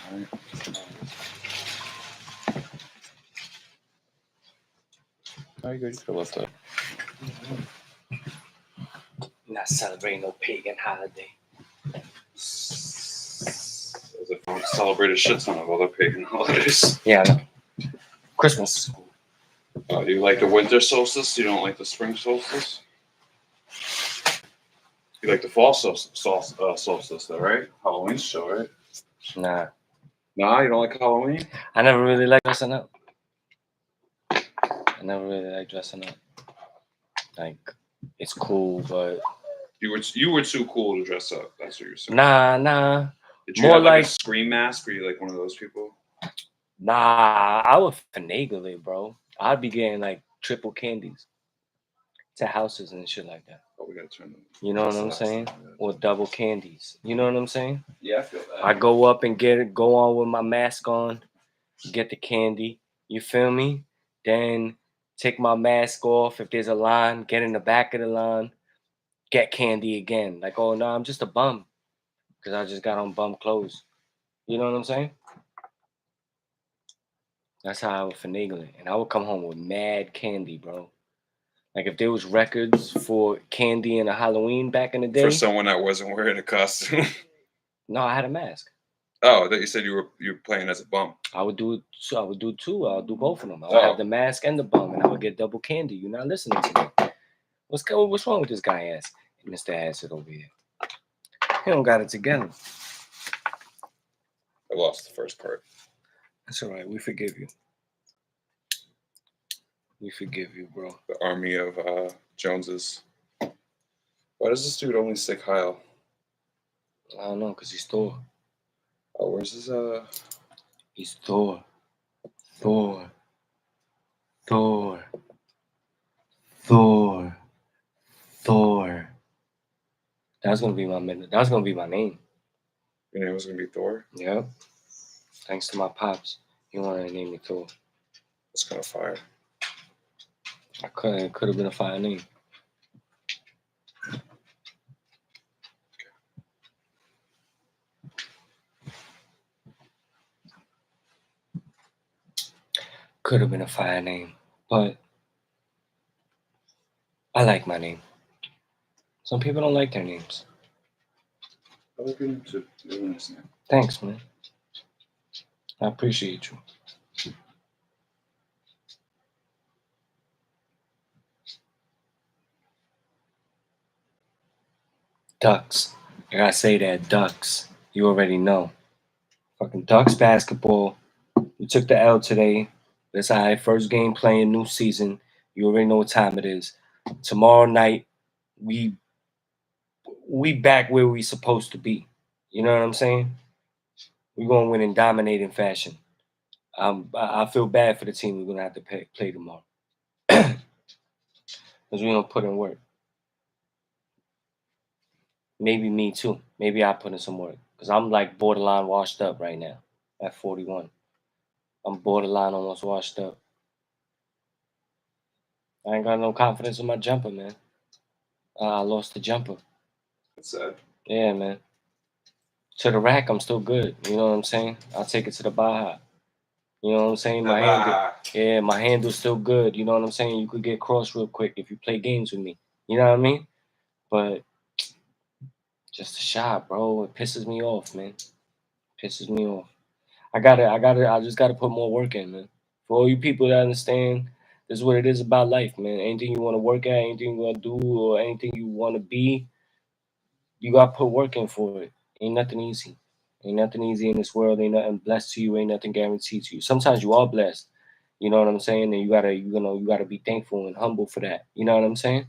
How you could have left that. Not celebrating no pagan holiday. As if I would celebrate a shit ton of other pagan holidays. Yeah, I know. Christmas is cool. You like the winter solstice? You don't like the spring solstice? You like the fall solstice, though, right? Halloween's still, right? Nah. Nah, you don't like Halloween? I never really liked dressing up. Like, it's cool, but You were too cool to dress up. That's what you're saying. Nah. Did you More have like like a scream mask? Were you like one of those people? Nah, I would finagle it, bro. I'd be getting like triple candies to houses and shit like that. Oh, we gotta turn them. You know what I'm saying? Or double candies. You know what I'm saying? Yeah, I feel that. I go up and go on with my mask on, get the candy. You feel me? Then take my mask off. If there's a line, get in the back of the line, get candy again. Like, oh no, I'm just a bum because I just got on bum clothes. You know what I'm saying? That's how I would finagle it. And I would come home with mad candy, bro. Like if there was records for candy and a Halloween back in the day. For someone that wasn't wearing a costume. No, I had a mask. Oh, I thought you said you were playing as a bum. I would do two. I'll do both of them. I would have the mask and the bum, and I would get double candy. You're not listening to me. What's wrong with this guy ass? Mr. Acid over here. He don't got it together. I lost the first part. That's all right. We forgive you. We forgive you, bro. The army of Joneses. Why does this dude only stick Heil? I don't know, because he's Thor. Oh, where's his He's Thor. That's gonna be my name. Your name was gonna be Thor? Yep. Thanks to my pops. He wanted to name me Thor. That's kind of fire. It could have been a fire name. Could have been a fire name, but I like my name. Some people don't like their names. I like your name too. You're a nice name. Thanks, man. I appreciate you. Ducks. I gotta say that, Ducks. You already know. Fucking Ducks basketball. We took the L today. That's all right. First game playing, new season. You already know what time it is. Tomorrow night, we back where we supposed to be. You know what I'm saying? We're gonna win in dominating fashion. I feel bad for the team we're gonna have to play tomorrow. Because we don't put in work. Maybe me too. Maybe I put in some work. Because I'm like borderline washed up right now at 41. I'm borderline almost washed up. I ain't got no confidence in my jumper, man. I lost the jumper. That's sad. Yeah, man. To the rack, I'm still good. You know what I'm saying? I'll take it to the Baja. You know what I'm saying? My handle's still good. You know what I'm saying? You could get cross real quick if you play games with me. You know what I mean? But just a shot, bro. It pisses me off, man. Pisses me off. I just gotta put more work in, man. For all you people that understand, this is what it is about life, man. Anything you want to work at, anything you want to do, or anything you want to be, you gotta put work in for it. Ain't nothing easy. Ain't nothing easy in this world. Ain't nothing blessed to you. Ain't nothing guaranteed to you. Sometimes you are blessed. You know what I'm saying? And you gotta be thankful and humble for that. You know what I'm saying?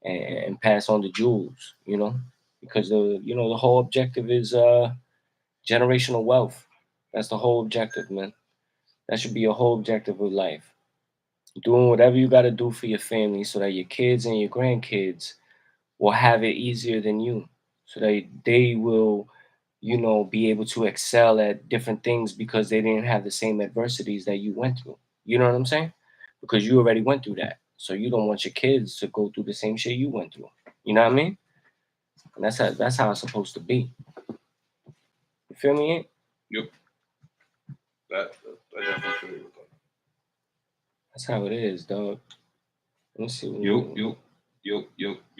And pass on the jewels. You know, because the whole objective is generational wealth. That's the whole objective, man. That should be your whole objective of life. Doing whatever you got to do for your family so that your kids and your grandkids will have it easier than you. So that they will, be able to excel at different things because they didn't have the same adversities that you went through. You know what I'm saying? Because you already went through that. So you don't want your kids to go through the same shit you went through. You know what I mean? And that's how it's supposed to be. You feel me? Yep. That I definitely feel you with that. That's how it is, dog. Let me see. Yo.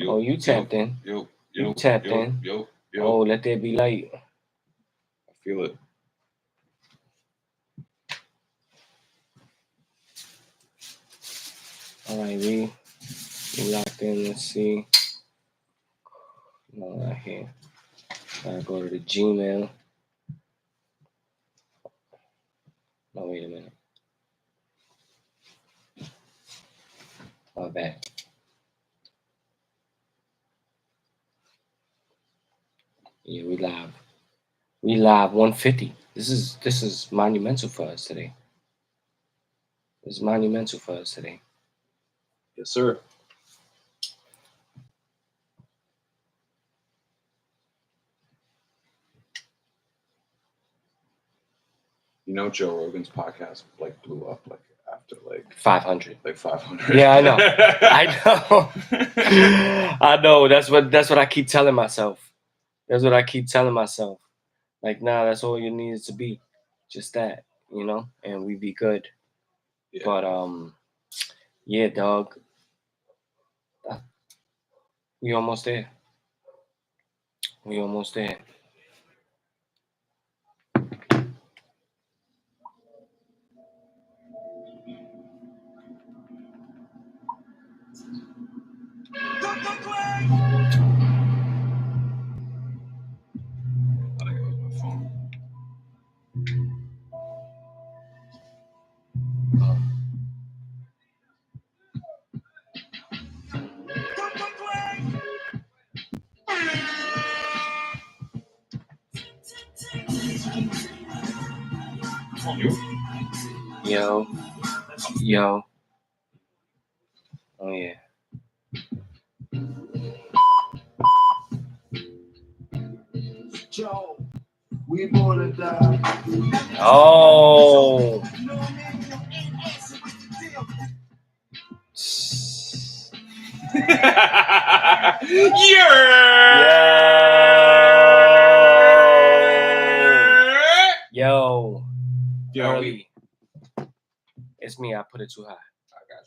Oh, you tapped in. You tapped in. Yo. Oh, let there be light. I feel it. All right, we locked in. Let's see. No, not here. Gotta go to the Gmail. No, wait a minute. My bad. Yeah, we live. We live 150. This is monumental for us today. It's monumental for us today. Yes, sir. You know, Joe Rogan's podcast like blew up like after like 500. Like 500. Yeah, I know. I know. That's what I keep telling myself. That's what I keep telling myself. Like, nah, that's all you need to be. Just that, and we be good. Yeah. But yeah, dog. We almost there. We almost there. I think it was my phone. Yo. Oh yeah. Joe, we born to die. Oh. Yo. Early. It's me. I put it too high. I got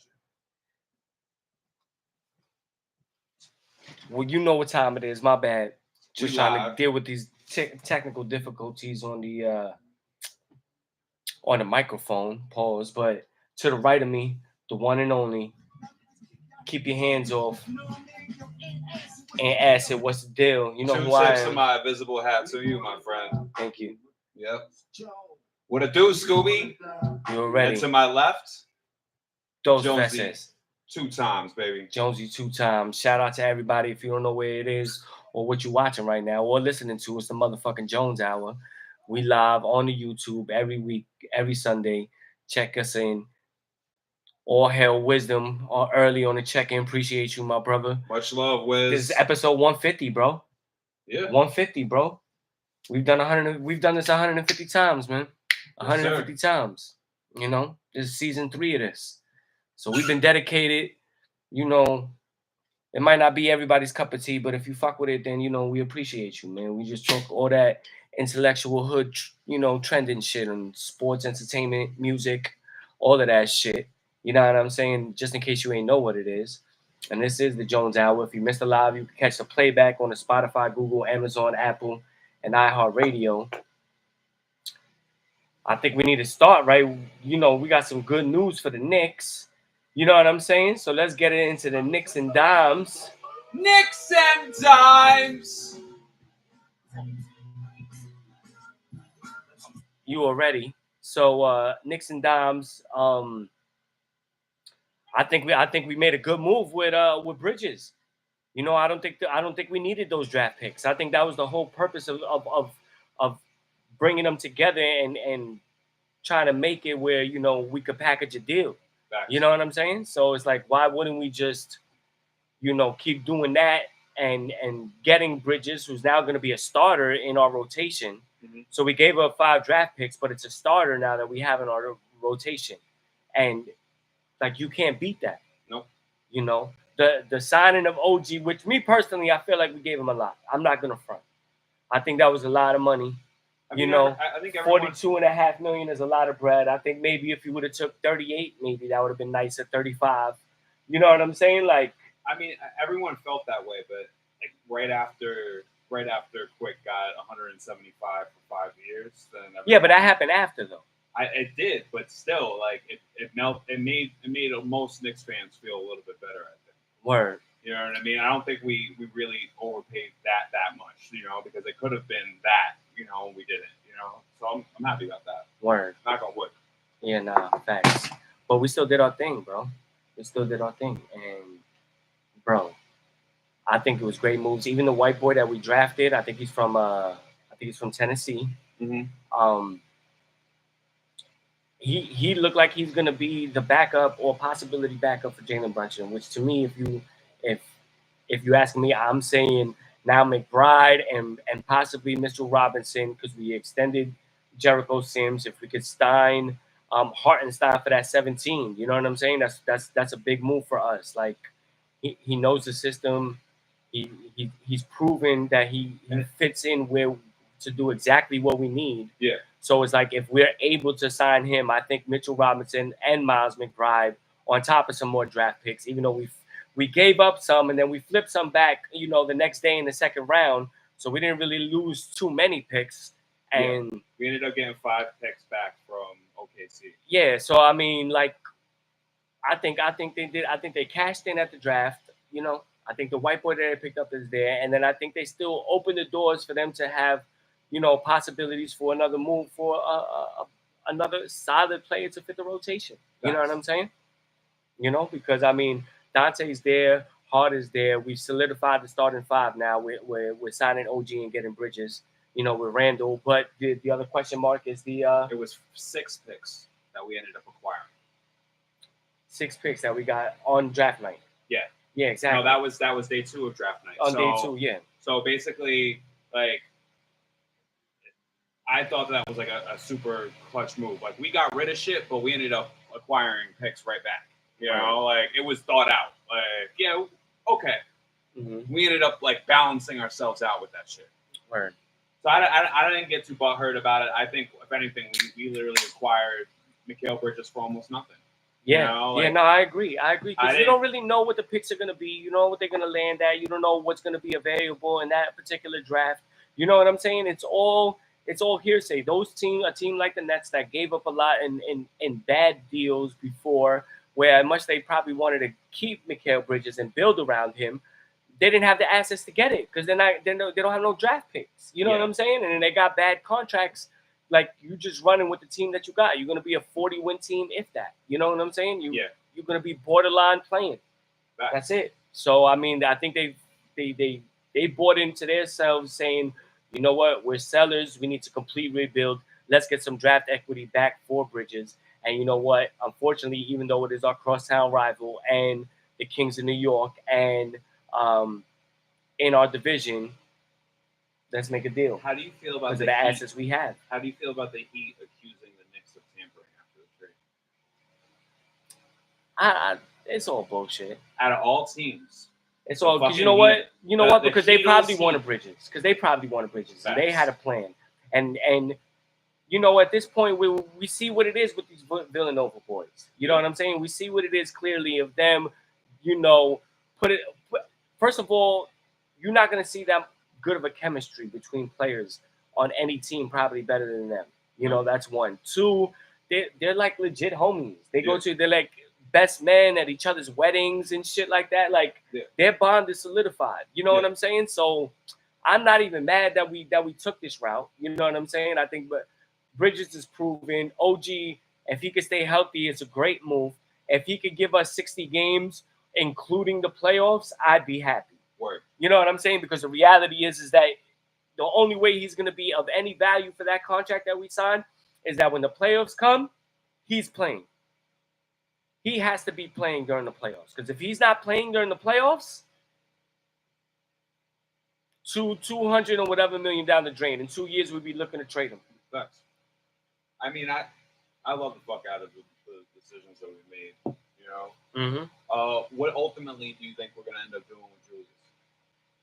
you. Well, you know what time it is. My bad. Just We trying live. to deal with these technical difficulties on the microphone. Pause. But to the right of me, the one and only. Keep your hands off. And ask it, what's the deal? You know Two who I tips am. of my visible hat to you, my friend. Thank you. Yep. What it do, Scooby? You already. And to my left, Dos Jonesy. veces. 2 times, baby. Jonesy 2 times. Shout out to everybody. If you don't know where it is or what you're watching right now or listening to, it's the motherfucking Jones Hour. We live on the YouTube every week, every Sunday. Check us in. All hail wisdom early on the check-in. Appreciate you, my brother. Much love, Wiz. This is episode 150, bro. Yeah. 150, bro. We've done this 150 times, man. 150 times. This is season 3 of this. So we've been dedicated. It might not be everybody's cup of tea, but if you fuck with it, then we appreciate you, man. We just talk all that intellectual hood, trending shit and sports, entertainment, music, all of that shit. You know what I'm saying? Just in case you ain't know what it is. And this is the Jones Hour. If you missed the live, you can catch the playback on the Spotify, Google, Amazon, Apple, and iHeartRadio. I think we need to start, right? We got some good news for the Knicks. You know what I'm saying? So let's get into the Knicks and Dimes. Knicks and Dimes. You already. So Knicks and Dimes. I think we made a good move with Bridges. I don't think we needed those draft picks. I think that was the whole purpose of bringing them together and trying to make it where we could package a deal. Facts. You know what I'm saying? So it's like, why wouldn't we just keep doing that and getting Bridges, who's now going to be a starter in our rotation. Mm-hmm. So we gave up 5 draft picks, but it's a starter now that we have in our rotation, and like you can't beat that. Nope. The signing of OG, which me personally, I feel like we gave him a lot. I'm not gonna front. I think that was a lot of money. I You mean, know, I think everyone. 42.5 million is a lot of bread. I think maybe if you would have took 38, maybe that would have been nice at 35. You know what I'm saying? Like, I mean, everyone felt that way, but like right after Quick got 175 for 5 years, then yeah, but that happened after though. It did, but still, like it made most Knicks fans feel a little bit better. I think. Word. You know what I mean? I don't think we really overpaid that much, you know, because it could have been that, you know, we didn't, you know. So I'm happy about that. Word. Knock on wood. Yeah, nah, facts. But we still did our thing, bro. We still did our thing, and bro, I think it was great moves. Even the white boy that we drafted, I think he's from Tennessee. Mm-hmm. He looked like he's gonna be the backup or possibility backup for Jalen Brunson. Which to me, if you ask me, I'm saying now McBride and possibly Mr. Robinson because we extended Jericho Sims. If we could sign Hartenstein for that 17, you know what I'm saying? That's a big move for us. Like he knows the system. He's proven that he fits in where to do exactly what we need. Yeah. So it's like if we're able to sign him, I think Mitchell Robinson and Miles McBride on top of some more draft picks, even though we gave up some and then we flipped some back, you know, the next day in the second round. So we didn't really lose too many picks. And we ended up getting 5 picks back from OKC. Yeah, so I mean, like, I think they did. I think they cashed in at the draft. You know, I think the white boy that they picked up is there, and then I think they still opened the doors for them to have, you know, possibilities for another move for another solid player to fit the rotation. You know what I'm saying? You know, because I mean, Dante's there, Hart is there. We solidified the starting 5 now. We're signing OG and getting Bridges. You know, with Randall. But the other question mark is the it was 6 picks that we ended up acquiring. 6 picks that we got on draft night. Yeah. Yeah, exactly. No, that was day 2 of draft night. On day 2, yeah. So basically, like, I thought that was like a super clutch move. Like, we got rid of shit, but we ended up acquiring picks right back. You know, like, it was thought out. Like, yeah, okay. Mm-hmm. We ended up, like, balancing ourselves out with that shit. Word. So I didn't get too butthurt about it. I think, if anything, we literally acquired Mikal Bridges for almost nothing. Yeah, you know, like, no, I agree. Because you don't really know what the picks are going to be. You know what they're going to land at. You don't know what's going to be available in that particular draft. You know what I'm saying? It's all hearsay. A team like the Nets that gave up a lot in bad deals before, where much they probably wanted to keep Mikal Bridges and build around him, they didn't have the assets to get it because they don't have no draft picks. You know what I'm saying? And then they got bad contracts. Like, you just running with the team that you got. You're going to be a 40-win team, if that. You know what I'm saying? You're going to be borderline playing. That's it. So, I mean, I think they bought into themselves saying, you know what? We're sellers. We need to complete rebuild. Let's get some draft equity back for Bridges. And you know what? Unfortunately, even though it is our crosstown rival and the Kings of New York and in our division, let's make a deal. How do you feel about the assets we have? How do you feel about the Heat accusing the Knicks of tampering after the trade? It's all bullshit. Out of all teams, it's all because you know what? You know what? Because they probably wanted Bridges. And they had a plan. And you know, at this point, we see what it is with these Villanova boys. You know what I'm saying? We see what it is clearly of them. You know, first of all, you're not going to see that good of a chemistry between players on any team, probably better than them. You know, that's one. 2, they're like legit homies. They're like best men at each other's weddings and shit like that. Like, their bond is solidified. You know what I'm saying? So I'm not even mad that we took this route. You know what I'm saying? I think, but Bridges is proven. OG, if he could stay healthy, it's a great move. If he could give us 60 games, including the playoffs, I'd be happy. Word. You know what I'm saying? Because the reality is that the only way he's going to be of any value for that contract that we signed is that when the playoffs come, he's playing. He has to be playing during the playoffs. Because if he's not playing during the playoffs, 200 and whatever million down the drain. In 2 years, we'd be looking to trade him. Thanks. I mean, I love the fuck out of the decisions that we made. You know. Mm-hmm. What ultimately do you think we're gonna end up doing with Julius?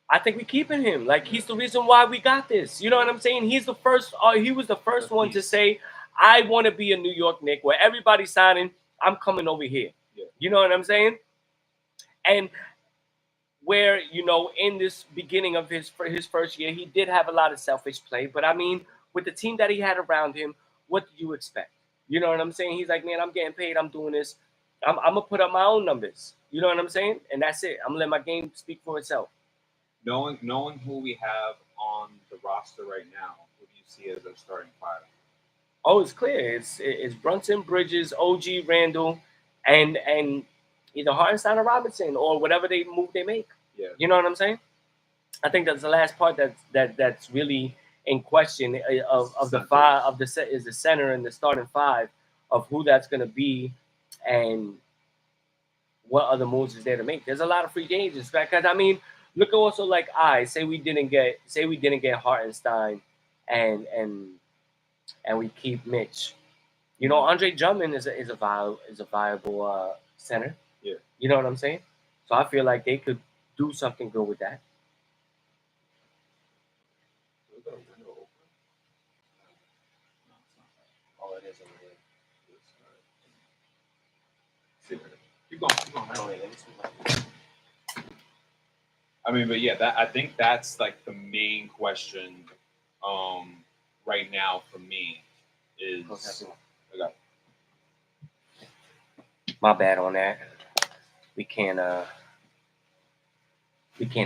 I think we're keeping him. Like, he's the reason why we got this. You know what I'm saying? He's the first. He was the first one to say, "I want to be a New York Knick, where everybody's signing. I'm coming over here." Yeah. You know what I'm saying? And where, in this beginning of his first year, he did have a lot of selfish play. But I mean, with the team that he had around him, what do you expect? You know what I'm saying? He's like, man, I'm getting paid. I'm doing this. I'm gonna put up my own numbers. You know what I'm saying? And that's it. I'm gonna let my game speak for itself. Knowing who we have on the roster right now, who do you see as our starting five? Oh, it's clear. It's Brunson, Bridges, OG, Randall, and either Hartenstein or Robinson, or whatever they move they make. Yeah. You know what I'm saying? I think that's the last part that's really in question of the five of the set is the center and the starting five of who that's going to be and what other moves is there to make. There's a lot of free agents, because I mean, look at also like say we didn't get Hartenstein and we keep Mitch. Andre Drummond is a viable center. Yeah. You know what I'm saying? So I feel like they could do something good with that. Oh, it is over there. Keep going. I mean, but yeah, I think that's like the main question right now for me is. Okay. My bad on that. We can't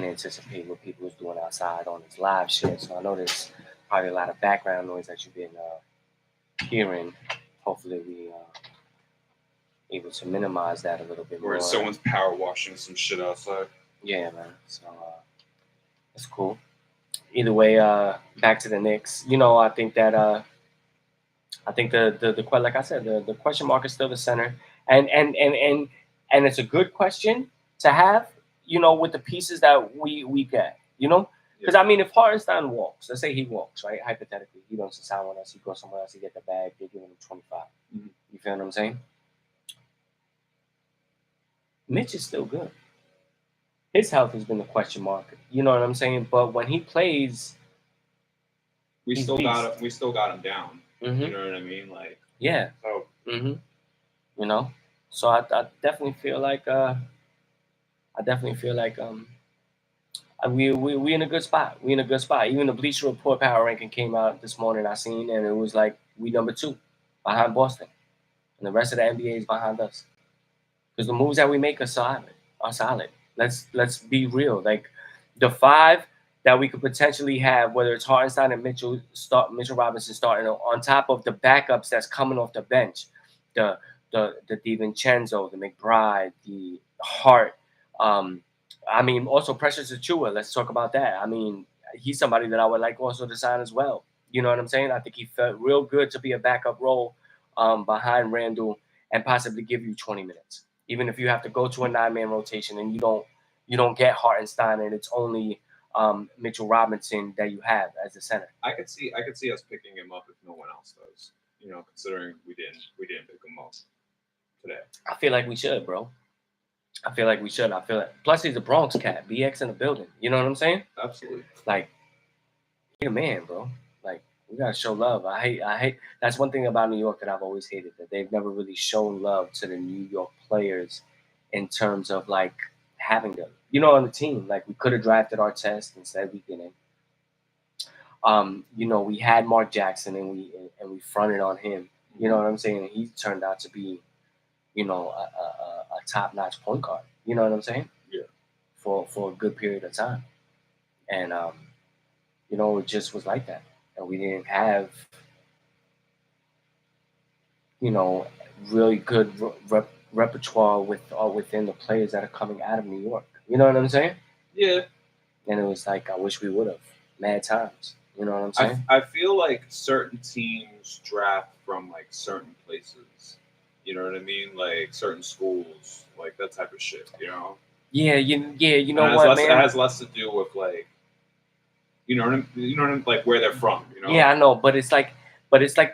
anticipate what people is doing outside on this live shit. So I know there's probably a lot of background noise that you've been hearing. Hopefully we able to minimize that a little bit more. Or someone's power washing some shit outside. Yeah, man. So that's cool. Either way, back to the Knicks. I think that I think the like I said, the question mark is still the center, and it's a good question to have. With the pieces that we get. Because I mean, if Hartenstein walks, let's say he walks, right? Hypothetically, he doesn't sign with us. He goes somewhere else. He get the bag. They give him 25. Mm-hmm. You feel what I'm saying? Mitch is still good. His health has been a question mark. You know what I'm saying? But when he plays, we still got him down. Mm-hmm. You know what I mean? Like, yeah. Oh. Mm-hmm. So I definitely feel like we in a good spot. We in a good spot. Even the Bleacher Report power ranking came out this morning. I seen, and it was like we number 2 behind Boston, and the rest of the NBA is behind us. Because the moves that we make are solid. Let's be real. Like the 5 that we could potentially have, whether it's Hartenstein and Mitchell Robinson starting on top of the backups that's coming off the bench, the DiVincenzo, the McBride, the Hart. I mean, also Precious Achiuwa. Let's talk about that. I mean, he's somebody that I would like also to sign as well. You know what I'm saying? I think he felt real good to be a backup role behind Randall and possibly give you 20 minutes. Even if you have to go to a 9-man rotation and you don't get Hartenstein and it's only Mitchell Robinson that you have as the center. I could see us picking him up if no one else does. Considering we didn't pick him up today. I feel like we should, bro. I feel like. Plus, he's a Bronx cat. BX in the building. You know what I'm saying? Absolutely. Like, he's a man, bro. Like, we gotta show love. I hate. That's one thing about New York that I've always hated, that they've never really shown love to the New York players in terms of like having them, on the team. Like, we could have drafted Artest, instead we didn't. We had Mark Jackson and we fronted on him. You know what I'm saying? And he turned out to be, a top-notch point guard. You know what I'm saying? Yeah. For a good period of time, and it just was like that, and we didn't have, really good repertoire within the players that are coming out of New York. You know what I'm saying? Yeah. And it was like, I wish we would have. Mad times. You know what I'm saying? I feel like certain teams draft from like certain places. You know what I mean? Like certain schools, like that type of shit. Yeah. You know and what, man? It has less to do with like, like where they're from. Yeah, I know, but it's like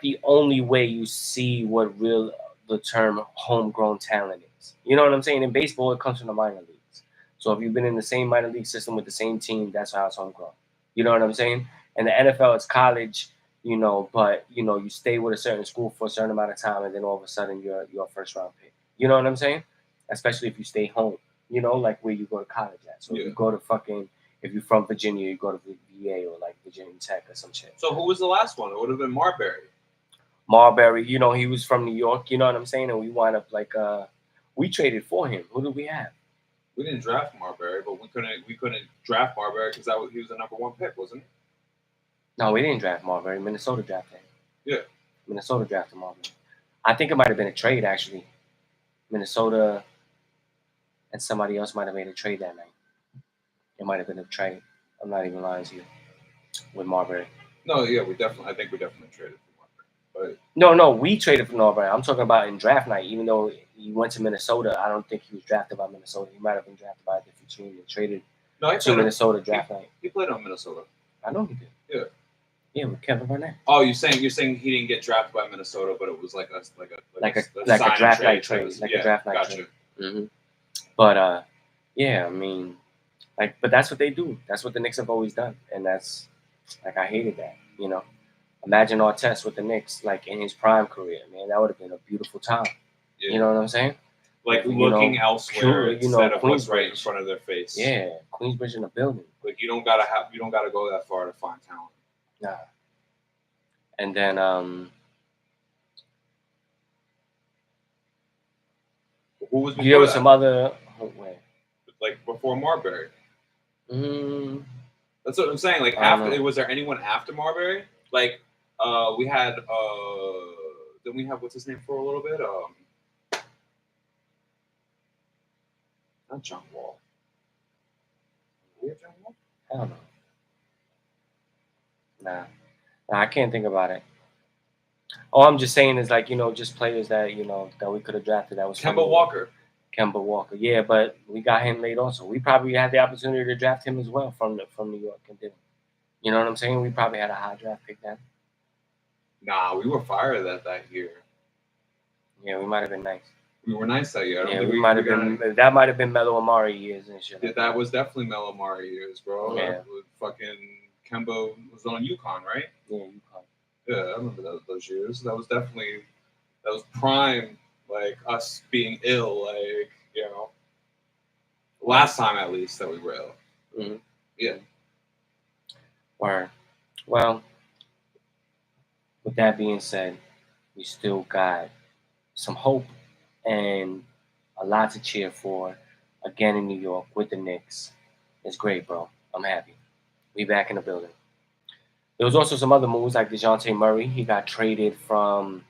the only way you see what the term homegrown talent is. You know what I'm saying? In baseball, it comes from the minor leagues. So if you've been in the same minor league system with the same team, that's how it's homegrown. You know what I'm saying? And the NFL, it's college, but you stay with a certain school for a certain amount of time, and then all of a sudden you're a first round pick. You know what I'm saying? Especially if you stay home. Like where you go to college at. So if you go to if you're from Virginia, you go to VA or like Virginia Tech or some shit. So who was the last one? It would have been Marbury. Marbury, he was from New York, you know what I'm saying? And we wound up we traded for him. Who did we have? We didn't draft Marbury, but we couldn't draft Marbury because he was the number 1 pick, wasn't he? No, we didn't draft Marbury. Minnesota drafted him. Yeah. Minnesota drafted Marbury. I think it might have been a trade, actually. Minnesota and somebody else might have made a trade that night. It might have been a trade. I'm not even lying to you. With Marbury. No, yeah, I think we definitely traded for Marbury. But No, we traded for Marbury. I'm talking about in draft night. Even though he went to Minnesota, I don't think he was drafted by Minnesota. He might have been drafted by a different team and traded to Minnesota draft night. He played on Minnesota. I know he did. Yeah. Yeah, with Kevin Barnett. Oh, you're saying he didn't get drafted by Minnesota, but it was like a draft night trade, a draft night gotcha. trade. Mm-hmm. But yeah, I mean, but that's what they do. That's what the Knicks have always done, and that's I hated that. Imagine Artest with the Knicks, in his prime career, man. That would have been a beautiful time. Yeah. You know what I'm saying? Looking elsewhere instead of what's Queensbridge. Right in front of their face. Yeah, Queensbridge in the building. You don't gotta go that far to find talent. Nah. And then who was before there was that? some other before Marbury. Mm-hmm. That's what I'm saying. Was there anyone after Marbury? We had then we have what's his name for a little bit? Not John Wall. We have John Wall? I don't know. Nah, I can't think about it. All I'm just saying is just players that that we could have drafted. That was Kemba Walker. Kemba Walker, yeah, but we got him late also. We probably had the opportunity to draft him as well from New York and didn't. You know what I'm saying? We probably had a high draft pick then. Nah, we were fired that year. Yeah, we might have been nice. We were nice that year. We might have been. That might have been Melo Amari years and shit. Yeah, that was definitely Melo Amari years, bro. Yeah. Fucking Kemba was on UConn, right? Yeah, UConn. Yeah, I remember those years. That was prime, us being ill, last time at least that we were ill. Mm-hmm. Yeah. Word. Well, with that being said, we still got some hope and a lot to cheer for again in New York with the Knicks. It's great, bro. I'm happy. We back in the building. There was also some other moves like DeJounte Murray. He got traded for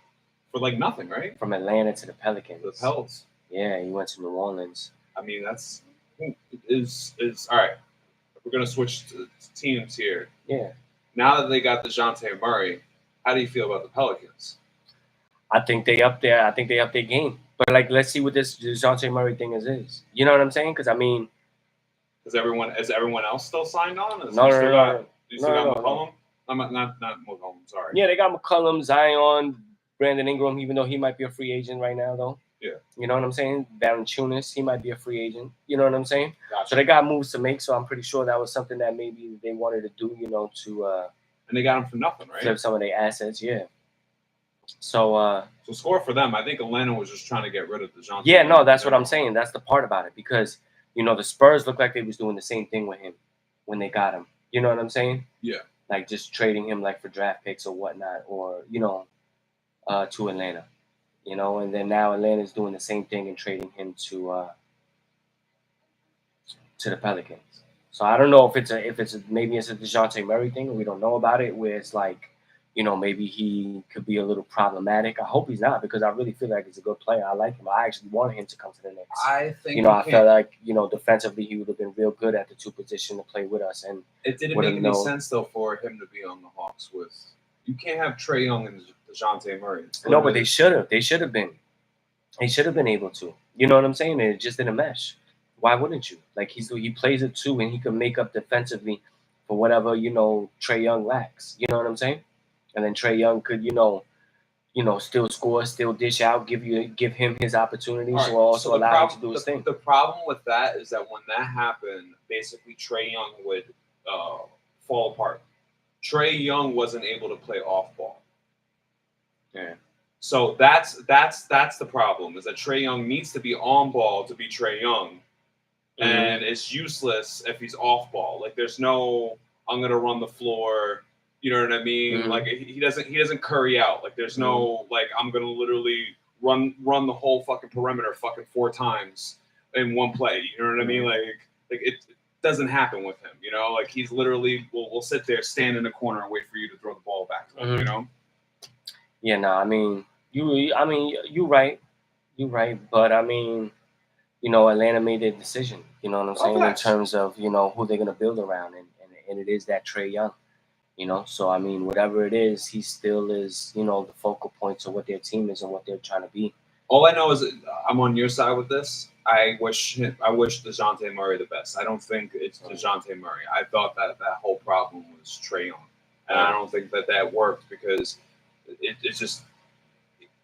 nothing, right? From Atlanta to the Pelicans. The Pels. Yeah, he went to New Orleans. I mean, that's is all right. We're gonna switch to teams here. Yeah. Now that they got DeJounte Murray, how do you feel about the Pelicans? I think they up their game. But let's see what this DeJounte Murray thing is. You know what I'm saying? Because I mean, is everyone else still signed on? No. You still got McCollum? Not McCollum. Sorry. Yeah, they got McCollum, Zion, Brandon Ingram. Even though he might be a free agent right now, though. Yeah. You know what I'm saying? Valanciunas, he might be a free agent. You know what I'm saying? Gotcha. So they got moves to make. So I'm pretty sure that was something that maybe they wanted to do. To and they got him for nothing, right? Flip some of their assets. Yeah. So score for them. I think Atlanta was just trying to get rid of DeJounte. Yeah, no, that's what I'm saying. That's the part about it because the Spurs looked like they was doing the same thing with him when they got him. You know what I'm saying? Yeah. Just trading him for draft picks or whatnot, or to Atlanta. And then now Atlanta's doing the same thing and trading him to the Pelicans. So I don't know if maybe it's a DeJounte Murray thing, or we don't know about it, where it's maybe he could be a little problematic. I hope he's not because I really feel like he's a good player. I like him. I actually wanted him to come to the Knicks. I think I felt like defensively he would have been real good at the 2 position to play with us. And it didn't make any sense though for him to be on the Hawks with. You can't have Trae Young and DeJounte Murray. No, but they should have. They should have been. They should have been able to. You know what I'm saying? It just didn't mesh. Why wouldn't you? He plays it too, and he can make up defensively for whatever Trae Young lacks. You know what I'm saying? And then Trae Young could still score, still dish out, give him his opportunities, All right, or also so the allow him to problem, do his thing. the problem with that is that when that happened, basically Trae Young would fall apart. Trae Young wasn't able to play off ball. Yeah. So that's the problem, is that Trae Young needs to be on ball to be Trae Young. And it's useless if he's off ball. Like there's no I'm gonna run the floor. You know what I mean? Like he doesn't curry out. Like there's no like I'm gonna literally run the whole fucking perimeter fucking 4 times in one play. You know what I mean? Like it doesn't happen with him. You know, like he's literally will sit there, stand in the corner, and wait for you to throw the ball back to him. You know? Yeah, no, I mean you're right, but I mean. Atlanta made their decision, you know what I'm saying, in terms of, who they're going to build around, and it is that Trae Young, So, I mean, whatever it is, he still is, the focal point of what their team is and what they're trying to be. All I know is I'm on your side with this. I wish DeJounte Murray the best. I don't think it's DeJounte Murray. I thought that whole problem was Trae Young. And I don't think that worked because it's just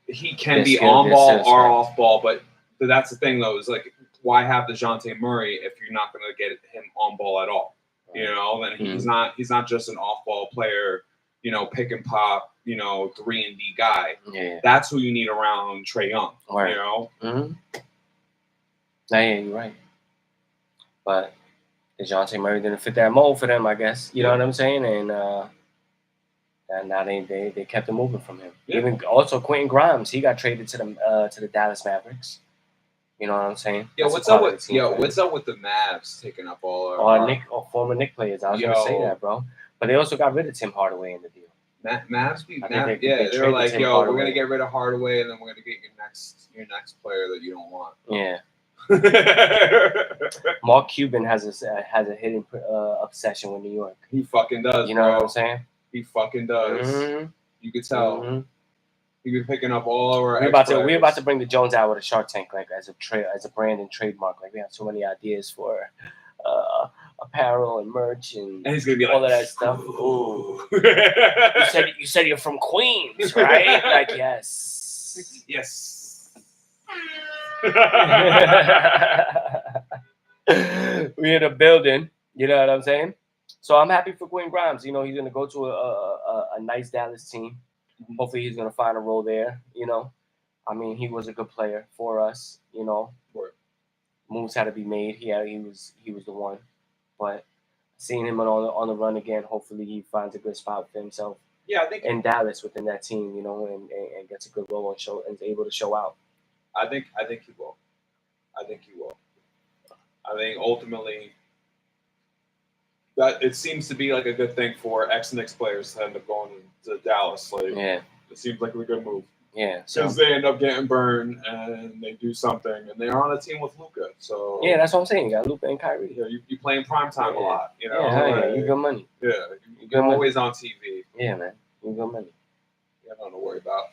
he can be on ball or off ball, but that's the thing, though, is like, why have DeJounte Murray if you're not going to get him on ball at all? And he's not just an off ball player, pick and pop, 3-and-D guy. Yeah. That's who you need around Trae Young. Right. Yeah, you're right. But DeJounte Murray didn't fit that mold for them, I guess. You know what I'm saying? And now they kept him moving from him. Yeah. Even also Quentin Grimes, he got traded to the Dallas Mavericks. You know what I'm saying? Yeah, what's up with the Mavs taking up all our former Knicks players? I was gonna say that, bro. But they also got rid of Tim Hardaway in the deal. Mavs, they were like, yo, we're gonna get rid of Hardaway, and then we're gonna get your next player that you don't want. Yeah. Mark Cuban has a hidden obsession with New York. He fucking does. You know what I'm saying? He fucking does. You could tell. He be picking up all our. We're about to bring the Jones Hour to Shark Tank, like as a brand and trademark. Like we have so many ideas for apparel and merch and he's gonna be all of that stuff. Ooh. you said you're from Queens, right? Like yes. We in a building. You know what I'm saying? So I'm happy for Quentin Grimes. He's gonna go to a nice Dallas team. Hopefully he's gonna find a role there. I mean, he was a good player for us. Moves had to be made. He was the one. But seeing him on the run again, hopefully he finds a good spot for himself. Yeah, I think in Dallas within that team, and gets a good role and is able to show out. I think he will. I think ultimately that it seems to be like a good thing for ex-Knicks players to end up going to Dallas. Like, yeah, it seems like a good move. Yeah, because they end up getting burned and they do something, and they're on a team with Luka. So yeah, that's what I'm saying. You got Luka and Kyrie. You play in prime time a lot. You got money. Yeah, you're always on TV. Yeah, man, you got money. You have nothing to worry about.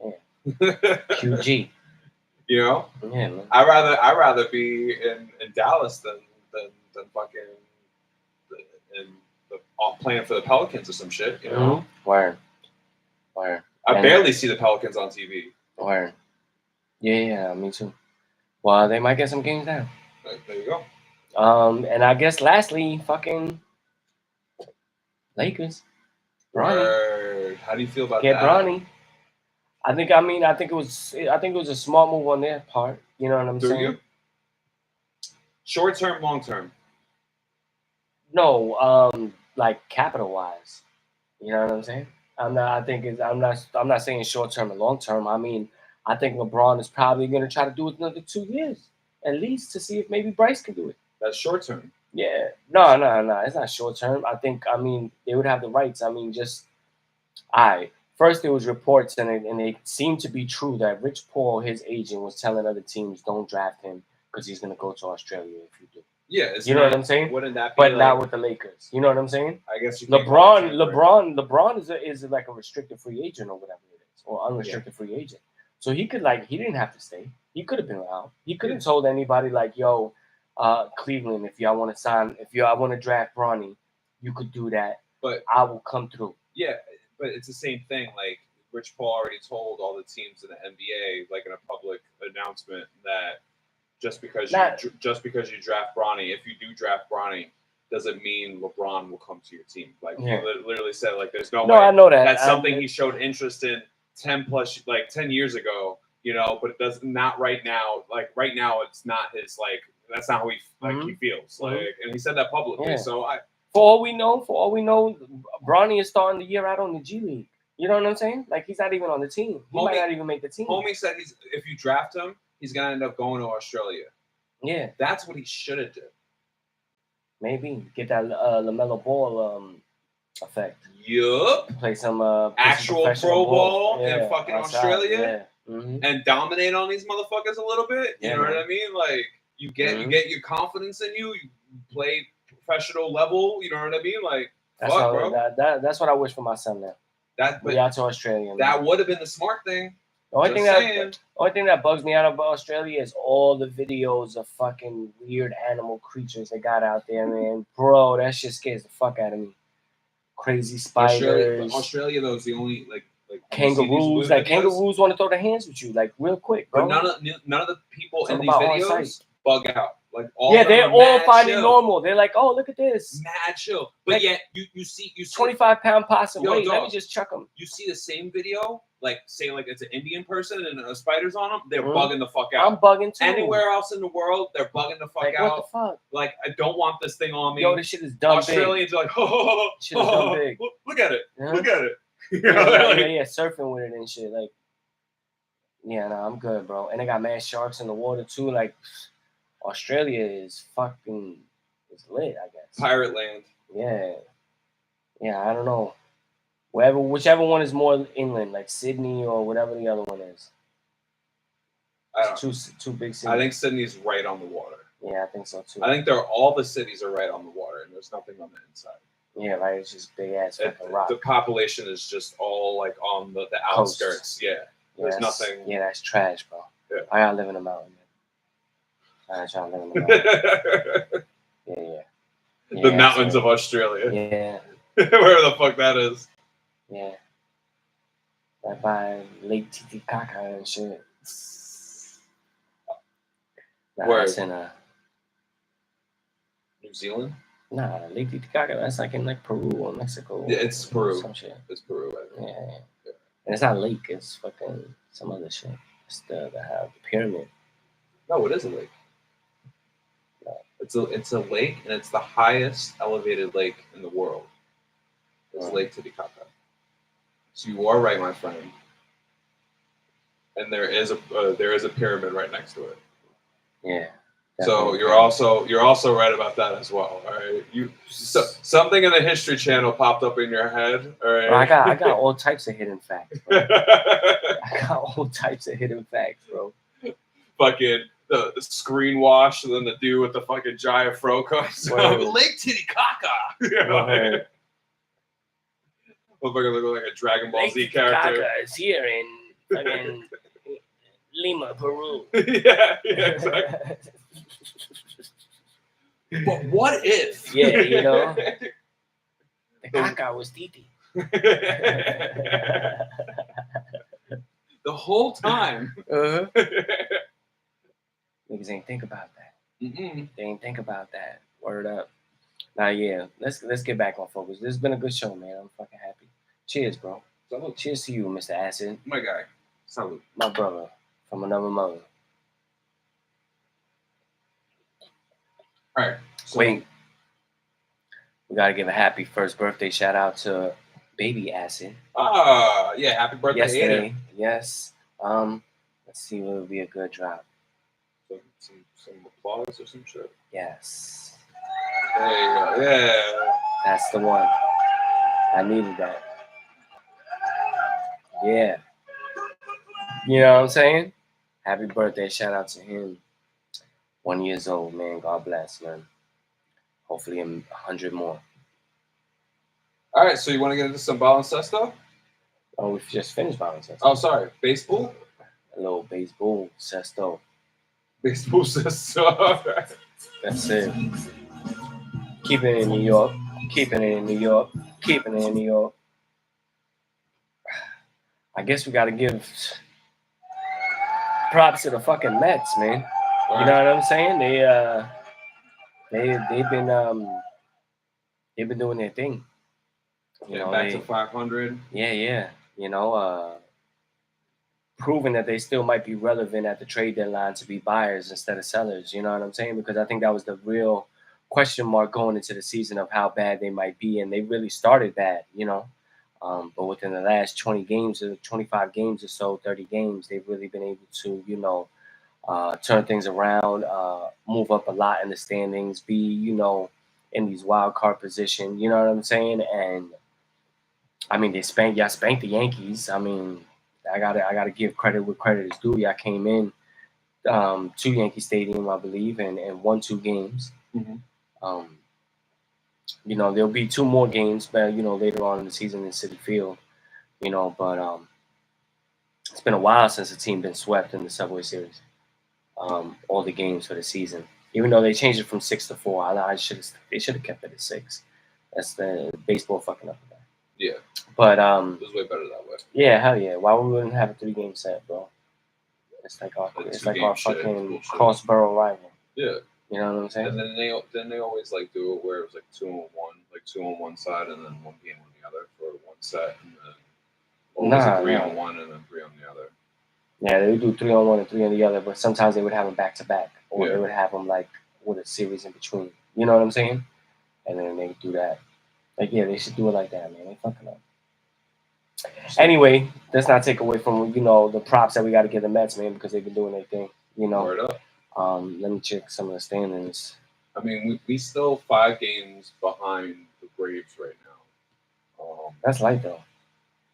Yeah, QG. Yeah, man. I'd rather be in Dallas than fucking playing for the Pelicans or some shit. Word. I barely see the Pelicans on TV. Word. Yeah, me too. Well, they might get some games down. There you go. And I guess lastly, fucking Lakers. Bronny. How do you feel about that? Get Bronny. I think it was a smart move on their part. You know what I'm saying? Short term, long term. No, like capital wise. You know what I'm saying? I'm not saying short term and long term. I mean, I think LeBron is probably going to try to do it another 2 years at least to see if maybe Bryce can do it. That's short term. Yeah. No. It's not short term. I mean, they would have the rights. I mean, first there was reports and it seemed to be true that Rich Paul, his agent, was telling other teams, don't draft him because he's going to go to Australia if you do. Yeah, you know what I'm saying. Wouldn't that be? But not with the Lakers. You know what I'm saying. I guess you LeBron is like a restricted free agent or whatever it is, or unrestricted free agent. So he didn't have to stay. He could have been out. He could have told anybody like, yo, Cleveland, if y'all want to draft Bronny, you could do that. But I will come through. Yeah, but it's the same thing. Like Rich Paul already told all the teams in the NBA, like in a public announcement, that just because you draft Bronny, if you do draft Bronny, doesn't mean LeBron will come to your team. Like he literally said, like there's no way. I know that. That's something he showed interest in 10 years ago. You know, but it does not right now. Like right now, it's not his like. That's not how he feels. Like, and he said that publicly. Yeah. So for all we know, Bronny is starting the year out on the G League. You know what I'm saying? Like he's not even on the team. He might not even make the team. Homie said if you draft him, he's gonna end up going to Australia. Yeah, that's what he should have done. Maybe get that LaMelo Ball effect. Yup. Play some actual pro ball in fucking outside. Australia. Yeah. Mm-hmm. And dominate on these motherfuckers a little bit. You know what I mean? Like you get your confidence in you. You play professional level. You know what I mean? Like bro. That's what I wish for my son now. We out to Australia. That would have been the smart thing. The only thing that bugs me out about Australia is all the videos of fucking weird animal creatures they got out there, man. Bro, that shit scares the fuck out of me. Crazy spiders. Australia though is the only like kangaroos. Like kangaroos want to throw their hands with you, like real quick, bro. But none of the people in these videos bug out. Like all they're all finding normal. They're like, oh, look at this. Mad chill. But yet you see 25-pound possum. Wait, let me just chuck them. You see the same video, like say like it's an Indian person and a spider's on them, they're bugging the fuck out. I'm bugging too. Anywhere else in the world, they're bugging the fuck out. What the fuck? Like I don't want this thing on me. Yo, this shit is dumb. Australians are like, shit is dumb big. Look at it. Look at it. Yeah, surfing with it and shit. Like, yeah, no, I'm good, bro. And they got mad sharks in the water too. Like, Australia is fucking lit, I guess. Pirate land. Yeah, I don't know. Whichever one is more inland, like Sydney or whatever the other one is. Two big cities. I think Sydney's right on the water. Yeah, I think so too. I think all the cities are right on the water, and there's nothing on the inside. Yeah, right. It's just big ass fucking rock. The population is just all like on the outskirts. Coast. Yeah, there's nothing. Yeah, that's trash, bro. Yeah. I gotta live in a mountain. I gotta try to live in the mountain. Yeah. The mountains of Australia. Yeah. Wherever the fuck that is. Yeah. Right by Lake Titicaca and shit. Where? That's in New Zealand? Nah, Lake Titicaca. That's like in like Peru or Mexico. Yeah, it's Peru. Some shit. It's Peru. I think. Yeah. And it's not a lake. It's fucking some other shit. It's the pyramid. No, it is a lake. It's a lake, and it's the highest elevated lake in the world. It's Lake Titicaca. So you are right, my friend. And there is a pyramid right next to it. Yeah. So you're also right about that as well. All right. Something in the History Channel popped up in your head. All right. Bro, I got all types of hidden facts, bro. I got all types of hidden facts, bro. Fucking the screen wash, and then the dude with the fucking giant fro comes up. Lake Titicaca. You know? Right. Motherfucker look like a Dragon Ball Z character. Titicaca is here in fucking Lima, Peru. yeah, exactly. But what if? Yeah, you know, the caca was Titi. The whole time. Niggas ain't think about that. Mm-mm. They ain't think about that. Word up. Nah, yeah. Let's get back on focus. This has been a good show, man. I'm fucking happy. Cheers, bro. Salute. Cheers to you, Mr. Acid. My guy. Salute. My brother from another mother. All right. So, wait. We gotta give a happy first birthday shout out to Baby Acid. Yeah. Happy birthday, yesterday. Aiden. Yes. Let's see what would be a good drop. Some applause or some shit. Yes. There you go. Yeah. That's the one. I needed that. Yeah. You know what I'm saying? Happy birthday. Shout out to him. 1 year old, man. God bless, man. Hopefully 100 more. All right. So you want to get into some baloncesto? Oh, we just finished baloncesto. Oh, sorry. Baseball? A little baseball cesto. Baseball cesto. That's it. Keeping it in New York. Keeping it in New York. Keeping it in New York. I guess we got to give props to the fucking Mets, man. You know what I'm saying? They've been doing their thing. You know, back to 500. Yeah. You know, proving that they still might be relevant at the trade deadline to be buyers instead of sellers. You know what I'm saying? Because I think that was the real question mark going into the season of how bad they might be, and they really started bad. You know. But within the last 20 games or 25 games or so, 30 games, they've really been able to, you know, turn things around, move up a lot in the standings, be, you know, in these wild card position. You know what I'm saying? And I mean, y'all spanked the Yankees. I mean, I gotta give credit where credit is due. Y'all came in to Yankee Stadium, I believe, and won 2 games. Mm-hmm. You know, there'll be 2 more games, but you know, later on in the season in Citi Field. You know, but it's been a while since the team been swept in the Subway Series. All the games for the season, even though they changed it from 6 to 4, they should have kept it at 6. That's the baseball fucking up with that. Yeah, but it was way better that way. Yeah, hell yeah. Why we wouldn't have a 3-game set, bro? It's like our fucking cross-borough rival. Yeah, you know what I'm saying. And then they always like do it where it was like 2 on one, like 2 on one side, and then 1 game on the other for 1 set, and then always a 3 on one and then 3 on the other. Yeah, they would do 3 on one and 3 on the other, but sometimes they would have them back to back, or they would have them like with a series in between. You know what I'm saying? And then they would do that. Like, yeah, they should do it like that, man. They fucking up. Anyway, let's not take away from, you know, the props that we got to give the Mets, man, because they've been doing their thing. You know. Word up. Let me check some of the standings. I mean, we still 5 games behind the Braves right now. That's light though.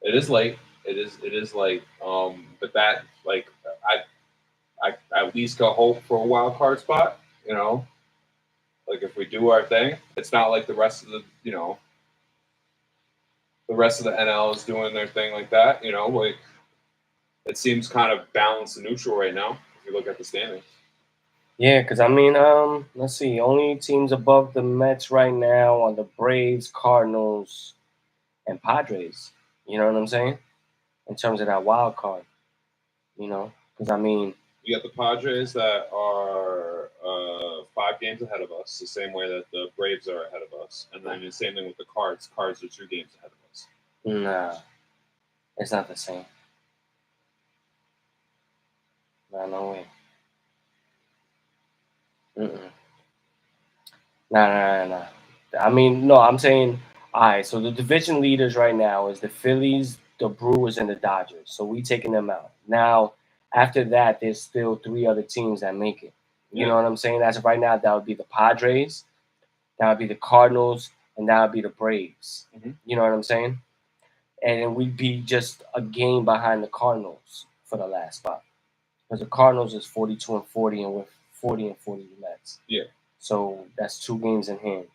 It is late. It is late. But that, like, I at least go hope for a wild card spot. You know, like if we do our thing, it's not like the rest of the, you know, the rest of the NL is doing their thing like that. You know, like it seems kind of balanced and neutral right now if you look at the standings. Yeah, because I mean, let's see. Only teams above the Mets right now are the Braves, Cardinals, and Padres. You know what I'm saying? In terms of that wild card, you know, because I mean, you got the Padres that are 5 games ahead of us, the same way that the Braves are ahead of us, and then the same thing with the Cards. Cards are 2 games ahead of us. Nah, it's not the same. Nah, no way. Nah. I mean, no, I'm saying, all right, so the division leaders right now is the Phillies, the Brewers, and the Dodgers. So we taking them out. Now, after that, there's still 3 other teams that make it. You know what I'm saying? As of right now, that would be the Padres, that would be the Cardinals, and that would be the Braves. Mm-hmm. You know what I'm saying? And then we'd be just a game behind the Cardinals for the last spot. Because the Cardinals is 42-40, and we're 40-40 the Mets. Yeah. So that's 2 games in hand.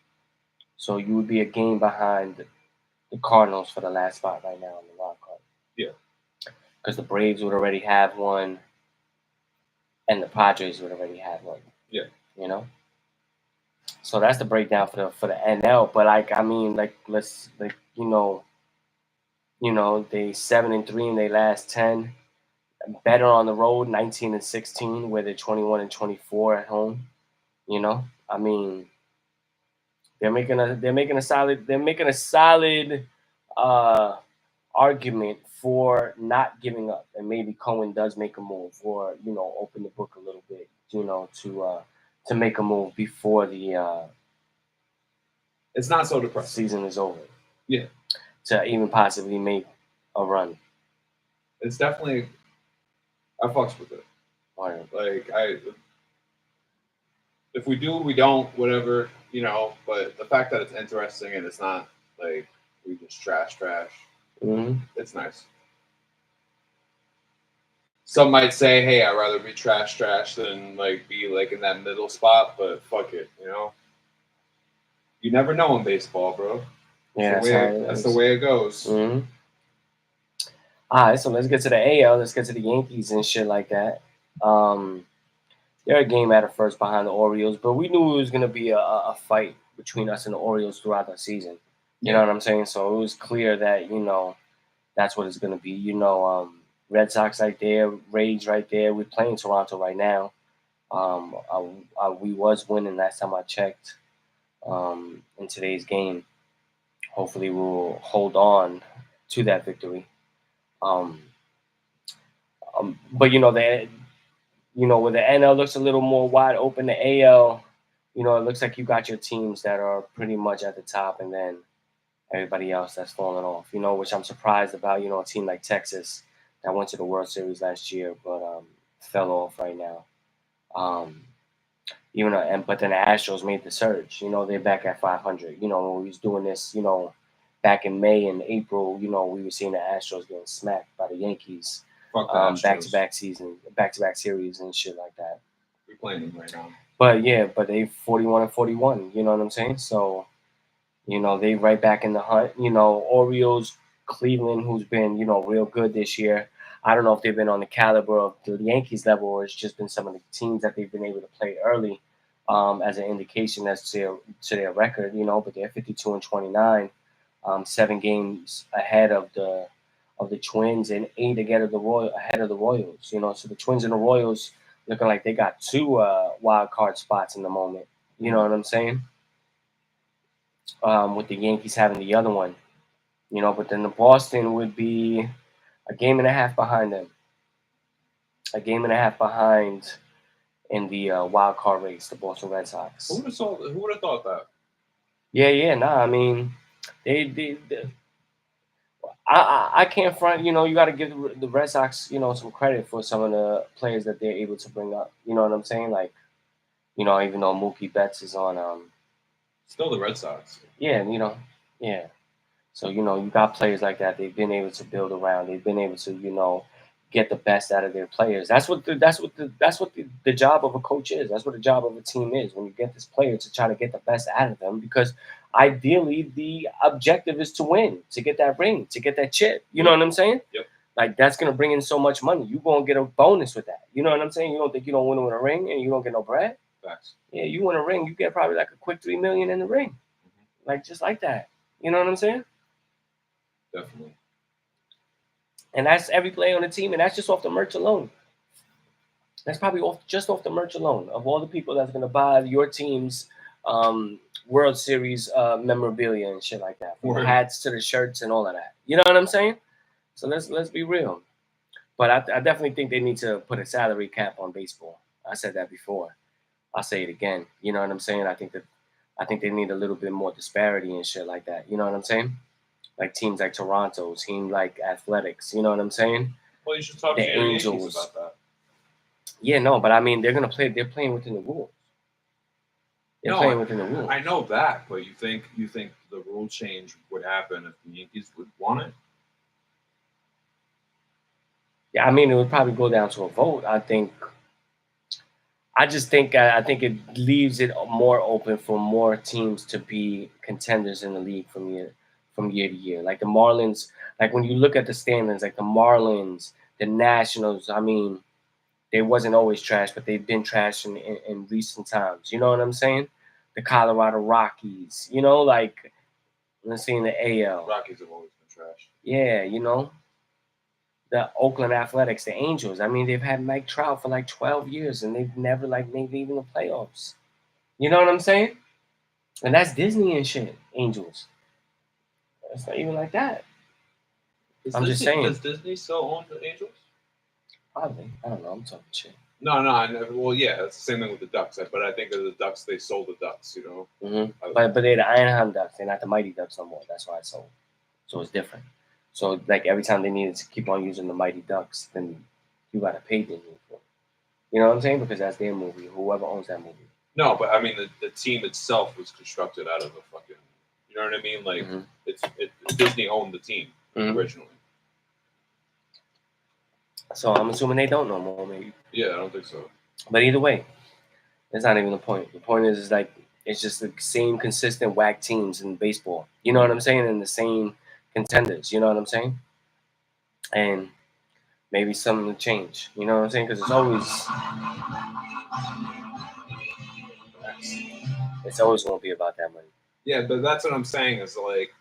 So you would be a game behind the Cardinals for the last spot right now in the wild card. Yeah. Because the Braves would already have one, and the Padres would already have one. Yeah. You know. So that's the breakdown for the NL. But like, I mean, like, let's, like, you know, they 7-3 in their last 10. Better on the road, 19-16, where they're 21-24 at home. You know, I mean, they're making a solid argument for not giving up, and maybe Cohen does make a move, or you know, open the book a little bit, you know, to make a move before the it's not so depressing. Season is over. Yeah, to even possibly make a run. It's definitely, I fucks with it. Right. Like if we do, we don't, whatever, you know. But the fact that it's interesting and it's not like we just trash. Mm-hmm. It's nice. Some might say, "Hey, I'd rather be trash than like be like in that middle spot." But fuck it, you know. You never know in baseball, bro. That's the way it goes. Mm-hmm. All right, so let's get to the AL. Let's get to the Yankees and shit like that. They're a game out of first behind the Orioles, but we knew it was going to be a fight between us and the Orioles throughout the season. You know what I'm saying? So it was clear that, you know, that's what it's gonna be. You know, Red Sox right there, Rays right there. We're playing Toronto right now. We was winning last time I checked. In today's game, hopefully we'll hold on to that victory. Um, but you know where the NL looks a little more wide open, the AL, it looks like you got your teams that are pretty much at the top, and then everybody else that's falling off. Which I'm surprised about. A team like Texas that went to the World Series last year, but fell off right now. But then the Astros made the surge. They're back at 500. When we was doing this, back in May and April, we were seeing the Astros getting smacked by the Yankees. Fuck the Astros. Back-to-back series and shit like that. We're playing them right now. But they 41-41. You know what I'm saying? So, they right back in the hunt. Orioles, Cleveland, who's been real good this year. I don't know if they've been on the caliber of the Yankees level, or it's just been some of the teams that they've been able to play early, as an indication as to their record. But they're 52-29, 7 games ahead of the Twins and 8 ahead of the Royals. So the Twins and the Royals looking like they got 2 wild card spots in the moment. You know what I'm saying? With the Yankees having the other one. But then the Boston would be a game and a half behind them. A game and a half behind in the wild card race, the Boston Red Sox. Who would have thought that? Yeah. Nah, I mean, I can't front. You got to give the Red Sox, some credit for some of the players that they're able to bring up. You know what I'm saying? Like, even though Mookie Betts is on, still the Red Sox. Yeah, yeah. So you got players like that. They've been able to build around. They've been able to get the best out of their players. That's what the job of a coach is. That's what the job of a team is. When you get this player to try to get the best out of them, because ideally the objective is to win, to get that ring, to get that chip. You know what I'm saying? Yep. Like, that's gonna bring in so much money. You gonna get a bonus with that. You know what I'm saying? You don't think you don't win with a ring and you don't get no bread? Facts. Yeah, you win a ring, you get probably like a quick $3 million in the ring, like just like that. You know what I'm saying? Definitely. And that's every player on the team, and that's just off the merch alone. That's probably just off the merch alone of all the people that's gonna buy your team's World Series memorabilia and shit like that, from the hats to the shirts and all of that. You know what I'm saying? So let's be real. But I definitely think they need to put a salary cap on baseball. I said that before. I'll say it again. You know what I'm saying? I think they need a little bit more disparity and shit like that. You know what I'm saying? Like teams like Toronto, team like Athletics. You know what I'm saying? Well, you should talk to your Angels about that. Yeah, no, but I mean, they're playing within the rules. They're playing within the rules. I know that, but you think the rule change would happen if the Yankees would want it? Yeah, I mean, it would probably go down to a vote. I think it leaves it more open for more teams to be contenders in the league from year to year. Like the Marlins, like when you look at the standings, like the Marlins, the Nationals, I mean, they wasn't always trash, but they've been trash in recent times. You know what I'm saying? The Colorado Rockies, like, let's see, in the AL. Rockies have always been trash. Yeah, the Oakland Athletics, the Angels. I mean, they've had Mike Trout for like 12 years, and they've never made even the playoffs. You know what I'm saying? And that's Disney and shit, Angels. It's not even like that. Just saying. Does Disney still own the Angels? Probably. I don't know. I'm talking shit. No. Well, yeah, it's the same thing with the Ducks. But I think of the Ducks, they sold the Ducks, Mm-hmm. But they're the Anaheim Ducks. They're not the Mighty Ducks no more. That's why it's sold. So it's different. So, like, every time they needed to keep on using the Mighty Ducks, then you got to pay Disney for it. You know what I'm saying? Because that's their movie. Whoever owns that movie. No, but I mean, the team itself was constructed out of a fucking... You know what I mean? Like, Disney owned the team originally. So I'm assuming they don't know more, maybe. Yeah, I don't think so. But either way, that's not even the point. The point is like, it's just the same consistent whack teams in baseball. You know what I'm saying? And the same contenders. You know what I'm saying? And maybe something will change. You know what I'm saying? Because it's always going to be about that money. Yeah, but that's what I'm saying is like,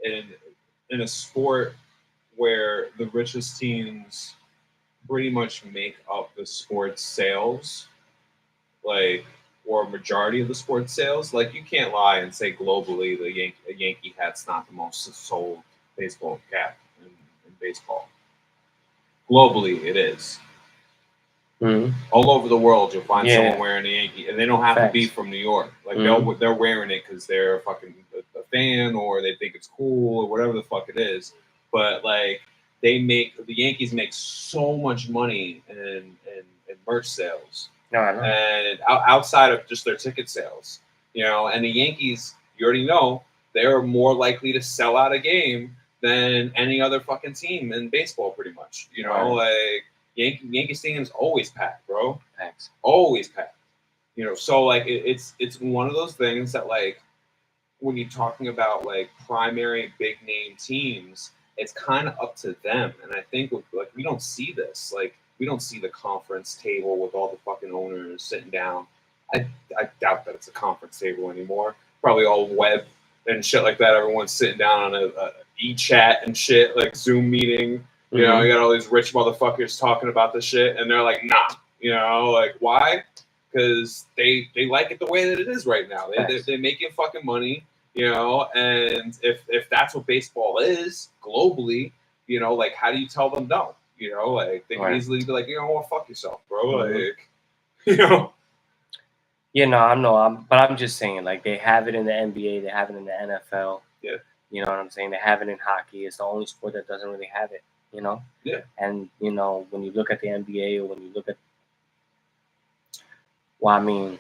in a sport where the richest teams pretty much make up the sports sales, like, or majority of the sports sales. Like, you can't lie and say globally a Yankee hat's not the most sold baseball cap in baseball. Globally, it is. Mm-hmm. All over the world, you'll find someone wearing a Yankee, and they don't have to be from New York. Like, they're wearing it because they're fucking a fan, or they think it's cool, or whatever the fuck it is. But like, the Yankees make so much money in merch sales, and outside of just their ticket sales, and the Yankees, you already know, they're more likely to sell out a game than any other fucking team in baseball, pretty much. Like, Yankee Stadium's always packed, bro. Packed. Always packed. So like it's one of those things that, like, when you're talking about like primary big name teams, it's kind of up to them. And I think like we don't see this. Like, we don't see the conference table with all the fucking owners sitting down. I doubt that it's a conference table anymore. Probably all web and shit like that. Everyone's sitting down on a e-chat and shit, like Zoom meeting. You got all these rich motherfuckers talking about this shit, and they're like, nah. Like, why? Because they like it the way that it is right now. They're making fucking money, and if that's what baseball is globally, like, how do you tell them no? Like, they can easily be like, well, fuck yourself, bro. Like, Yeah, no, I know. But I'm just saying, like, they have it in the NBA, they have it in the NFL. Yeah. You know what I'm saying? They have it in hockey. It's the only sport that doesn't really have it. Yeah. And when you look at the NBA, or when you look at, well, I mean,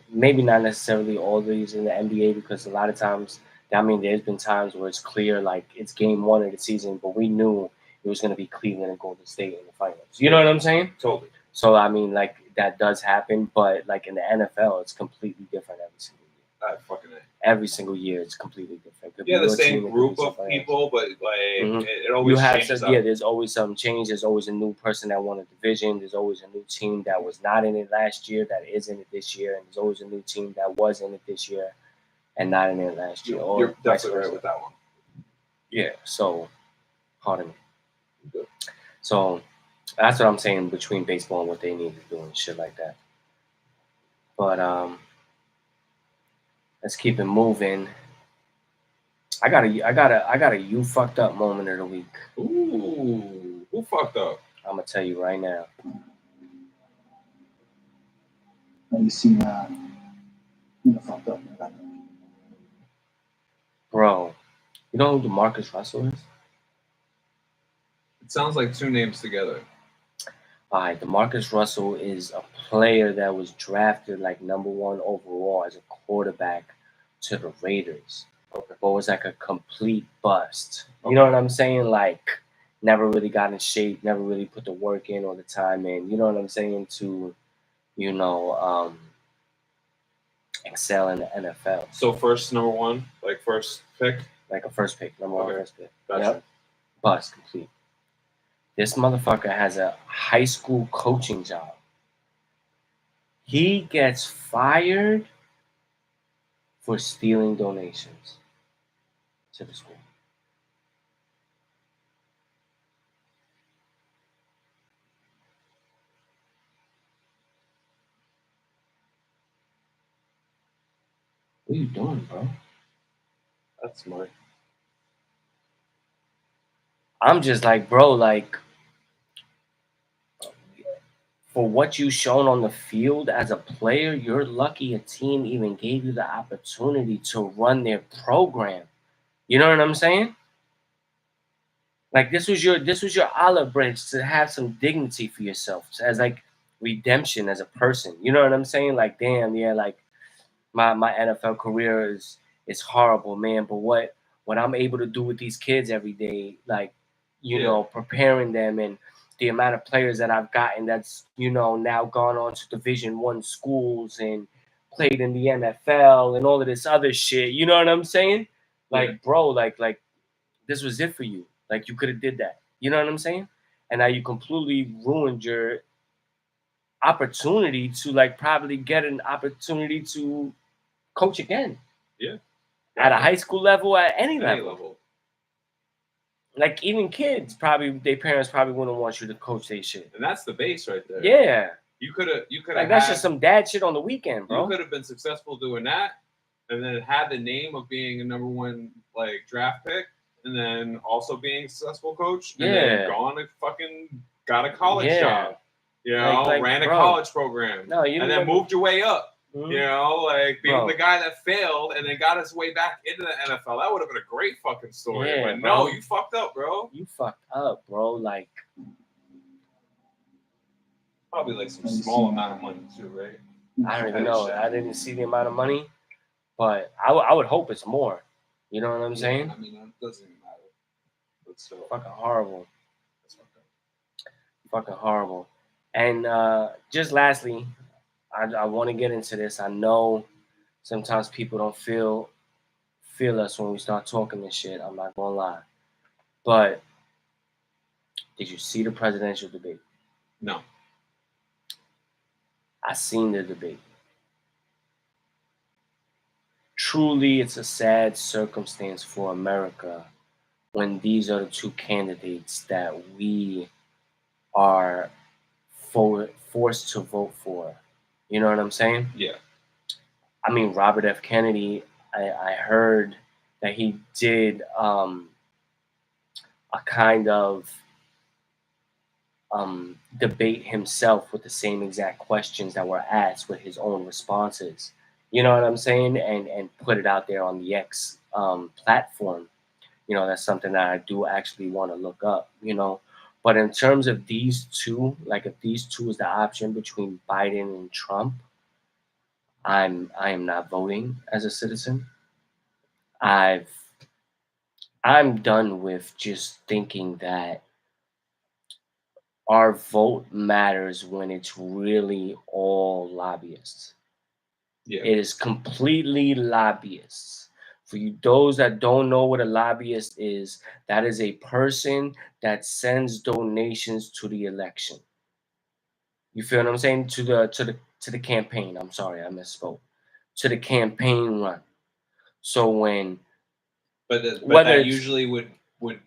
maybe not necessarily all these in the NBA, because a lot of times, there's been times where it's clear, like, it's game one of the season, but we knew it was going to be Cleveland and Golden State in the finals. You know what I'm saying? Totally. So, like, that does happen, but like in the NFL, it's completely different every single year. Every single year, it's completely different. The same group of people, but like it always changes. There's always some change. There's always a new person that won a division. There's always a new team that was not in it last year that is in it this year, and there's always a new team that was in it this year and not in it last year. You're definitely right with that one. Yeah. So, pardon me. Good. So that's what I'm saying between baseball and what they need to do and shit like that. But let's keep it moving. I got a you fucked up moment of the week. Ooh, who fucked up? I'm gonna tell you right now. You see, fucked up. Bro, you know who DeMarcus Russell is? It sounds like two names together. All right, DeMarcus Russell is a player that was drafted like #1 overall as a quarterback to the Raiders. Okay. But was like a complete bust. You know what I'm saying? Like, never really got in shape, never really put the work in or the time in. You know what I'm saying? To, excel in the NFL. So first #1, like first pick? Like a first pick, #1 first pick. Gotcha. Yep. Bust complete. This motherfucker has a high school coaching job. He gets fired for stealing donations to the school. What are you doing, bro? That's smart. I'm just like, bro, like, for what you've shown on the field as a player, you're lucky a team even gave you the opportunity to run their program. You know what I'm saying? Like, this was your olive branch to have some dignity for yourself, as like redemption as a person. You know what I'm saying? Like, damn, yeah, like my NFL career is horrible, man. But what I'm able to do with these kids every day, like, preparing them, and the amount of players that I've gotten that's, now gone on to Division I schools and played in the NFL and all of this other shit. You know what I'm saying? Like, bro, like this was it for you. Like, you could have did that. You know what I'm saying? And now you completely ruined your opportunity to, like, probably get an opportunity to coach again. Yeah. At a high school level, at any level. Like even kids, probably their parents probably wouldn't want you to coach their shit. And that's the base right there. Yeah, You could have like that's just some dad shit on the weekend, You bro. could have been successful doing that, and then had the name of being a number one like draft pick, and then also being a successful coach, and then gone and fucking got a college job. You know, ran a college program. No, you and then moved your way up. Mm-hmm. You know, like being the guy that failed and then got his way back into the NFL. That would have been a great fucking story. Yeah, but bro. no, you fucked up, bro. You fucked up, bro. Like probably like some small amount of money too, right? I don't even know. I didn't see the amount of money, but I would hope it's more. You know what I'm saying? I mean, it doesn't even matter. But still, fucking horrible. That's fucked up. Fucking horrible. And just lastly, I want to get into this. I know sometimes people don't feel us when we start talking this shit. I'm not gonna lie. But did you see the presidential debate? No. I seen the debate. Truly, it's a sad circumstance for America when these are the two candidates that we are forced to vote for. You know what I'm saying? Yeah. I mean, Robert F. Kennedy, I heard that he did a kind of debate himself with the same exact questions that were asked with his own responses. You know what I'm saying? And put it out there on the X platform. You know, that's something that I do actually want to look up, you know. But in terms of these two, like if these two is the option between Biden and Trump, I am not voting as a citizen. I'm done with just thinking that our vote matters when it's really all lobbyists. Yeah. It is completely lobbyists. For you, those that don't know what a lobbyist is, that is a person that sends donations to the election. You feel what I'm saying? To the campaign. I'm sorry, I misspoke. To the campaign run. So when but that usually would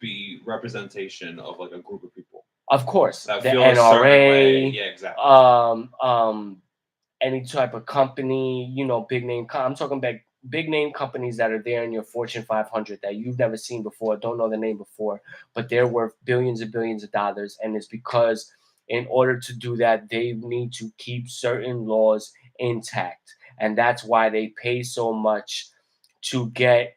be representation of like a group of people. Of course, that the feel NRA, yeah, exactly. Any type of company, you know, big name. I'm talking about big name companies that are there in your Fortune 500 that you've never seen before, don't know the name before, but they're worth billions and billions of dollars, and it's because in order to do that, they need to keep certain laws intact, and that's why they pay so much to get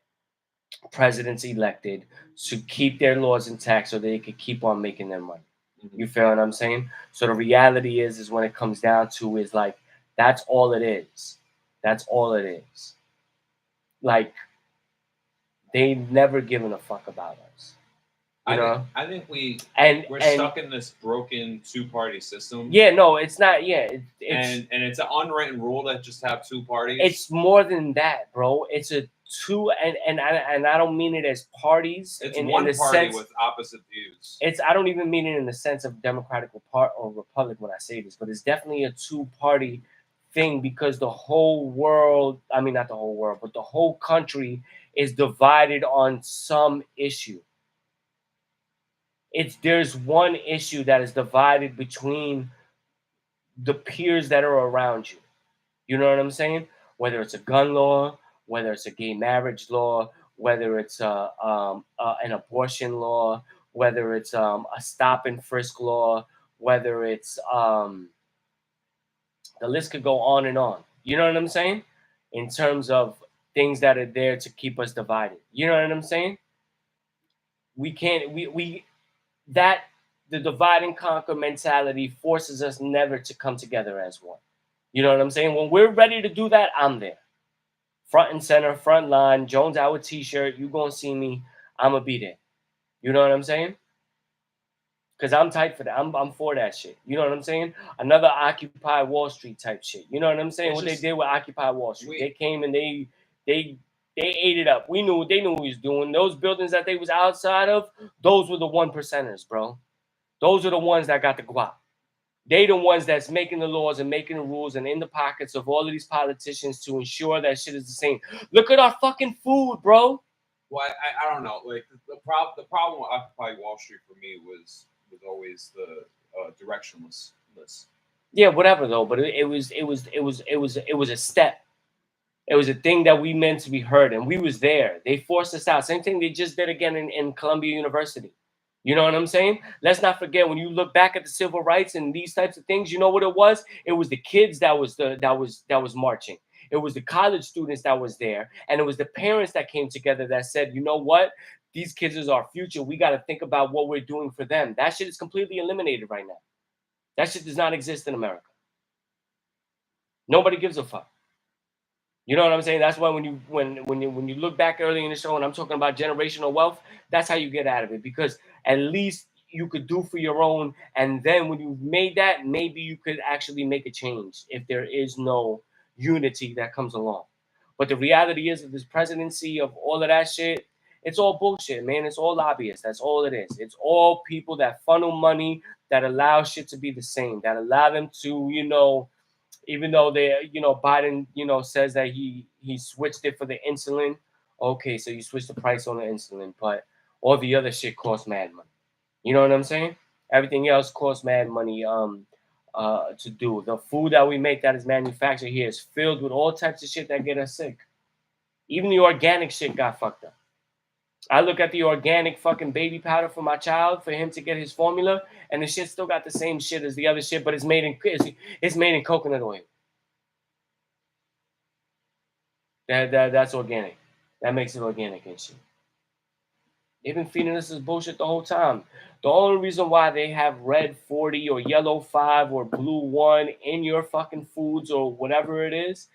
presidents elected, to keep their laws intact so they could keep on making their money. Mm-hmm. You feel what I'm saying? So the reality is when it comes down to is like, that's all it is. That's all it is. Like, they never given a fuck about us. You know? I think we're and stuck in this broken two-party system. Yeah, no, it's not. Yeah, and it's an unwritten rule that just have two parties. It's more than that, bro. It's a two, and I don't mean it as parties. It's in one the party sense, with opposite views. I don't even mean it in the sense of Democratic or Republic when I say this, but it's definitely a two-party thing because the whole world, I mean not the whole world, but the whole country is divided on some issue. There's one issue that is divided between the peers that are around you. You know what I'm saying? Whether it's a gun law, whether it's a gay marriage law, whether it's an abortion law, whether it's a stop and frisk law, whether it's the list could go on and on. You know what I'm saying? In terms of things that are there to keep us divided. You know what I'm saying? We can't the divide and conquer mentality forces us never to come together as one. You know what I'm saying? When we're ready to do that, I'm there. Front and center, front line, Jones Hour t-shirt, you gonna see me, I'm gonna be there. You know what I'm saying? Because I'm tight for that. I'm for that shit. You know what I'm saying? Another Occupy Wall Street type shit. You know what I'm saying? What they did with Occupy Wall Street. They came and they ate it up. They knew what we was doing. Those buildings that they was outside of, those were the 1%ers, bro. Those are the ones that got the guap. They the ones that's making the laws and making the rules and in the pockets of all of these politicians to ensure that shit is the same. Look at our fucking food, bro. Well, I don't know. Like the problem with Occupy Wall Street for me was always the directionless. Yeah, whatever though. But it was a step. It was a thing that we meant to be heard, and we was there. They forced us out. Same thing they just did again in Columbia University. You know what I'm saying? Let's not forget when you look back at the civil rights and these types of things. You know what it was? It was the kids that was marching. It was the college students that was there, and it was the parents that came together that said, you know what? These kids is our future. We got to think about what we're doing for them. That shit is completely eliminated right now. That shit does not exist in America. Nobody gives a fuck. You know what I'm saying? That's why when you look back early in the show and I'm talking about generational wealth, that's how you get out of it, because at least you could do for your own, and then when you've made that, maybe you could actually make a change if there is no unity that comes along. But the reality is of this presidency, of all of that shit, it's all bullshit, man. It's all lobbyists. That's all it is. It's all people that funnel money, that allow shit to be the same, that allow them to, even though Biden, says that he switched it for the insulin. Okay, so you switched the price on the insulin, but all the other shit costs mad money. You know what I'm saying? Everything else costs mad money to do. The food that we make that is manufactured here is filled with all types of shit that get us sick. Even the organic shit got fucked up. I look at the organic fucking baby powder for my child for him to get his formula, and the shit still got the same shit as the other shit, but it's made in coconut oil. That's organic. That makes it organic and shit. They've been feeding us this bullshit the whole time. The only reason why they have red 40 or yellow 5 or blue 1 in your fucking foods or whatever it is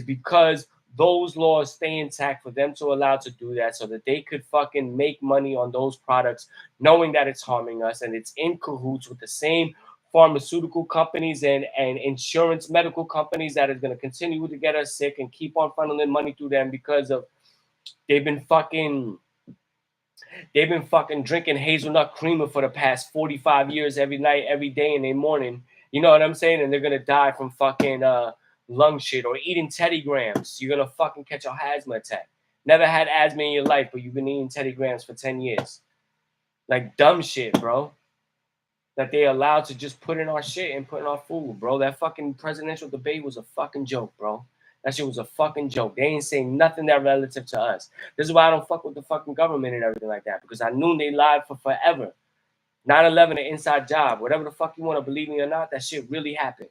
because those laws stay intact for them to allow to do that, so that they could fucking make money on those products, knowing that it's harming us, and it's in cahoots with the same pharmaceutical companies and insurance medical companies that is going to continue to get us sick and keep on funneling money through them, because of they've been fucking drinking hazelnut creamer for the past 45 years every night, every day, and in the morning. You know what I'm saying? And they're gonna die from fucking lung shit, or eating Teddy Grahams. You're gonna fucking catch a asthma attack. Never had asthma in your life, but you've been eating Teddy Grahams for 10 years. Like dumb shit, bro. That they allowed to just put in our shit and put in our food, bro. That fucking presidential debate was a fucking joke, bro. That shit was a fucking joke. They ain't saying nothing that relative to us. This is why I don't fuck with the fucking government and everything like that, because I knew they lied for forever. 9/11, an inside job. Whatever the fuck you want to believe me or not, that shit really happened.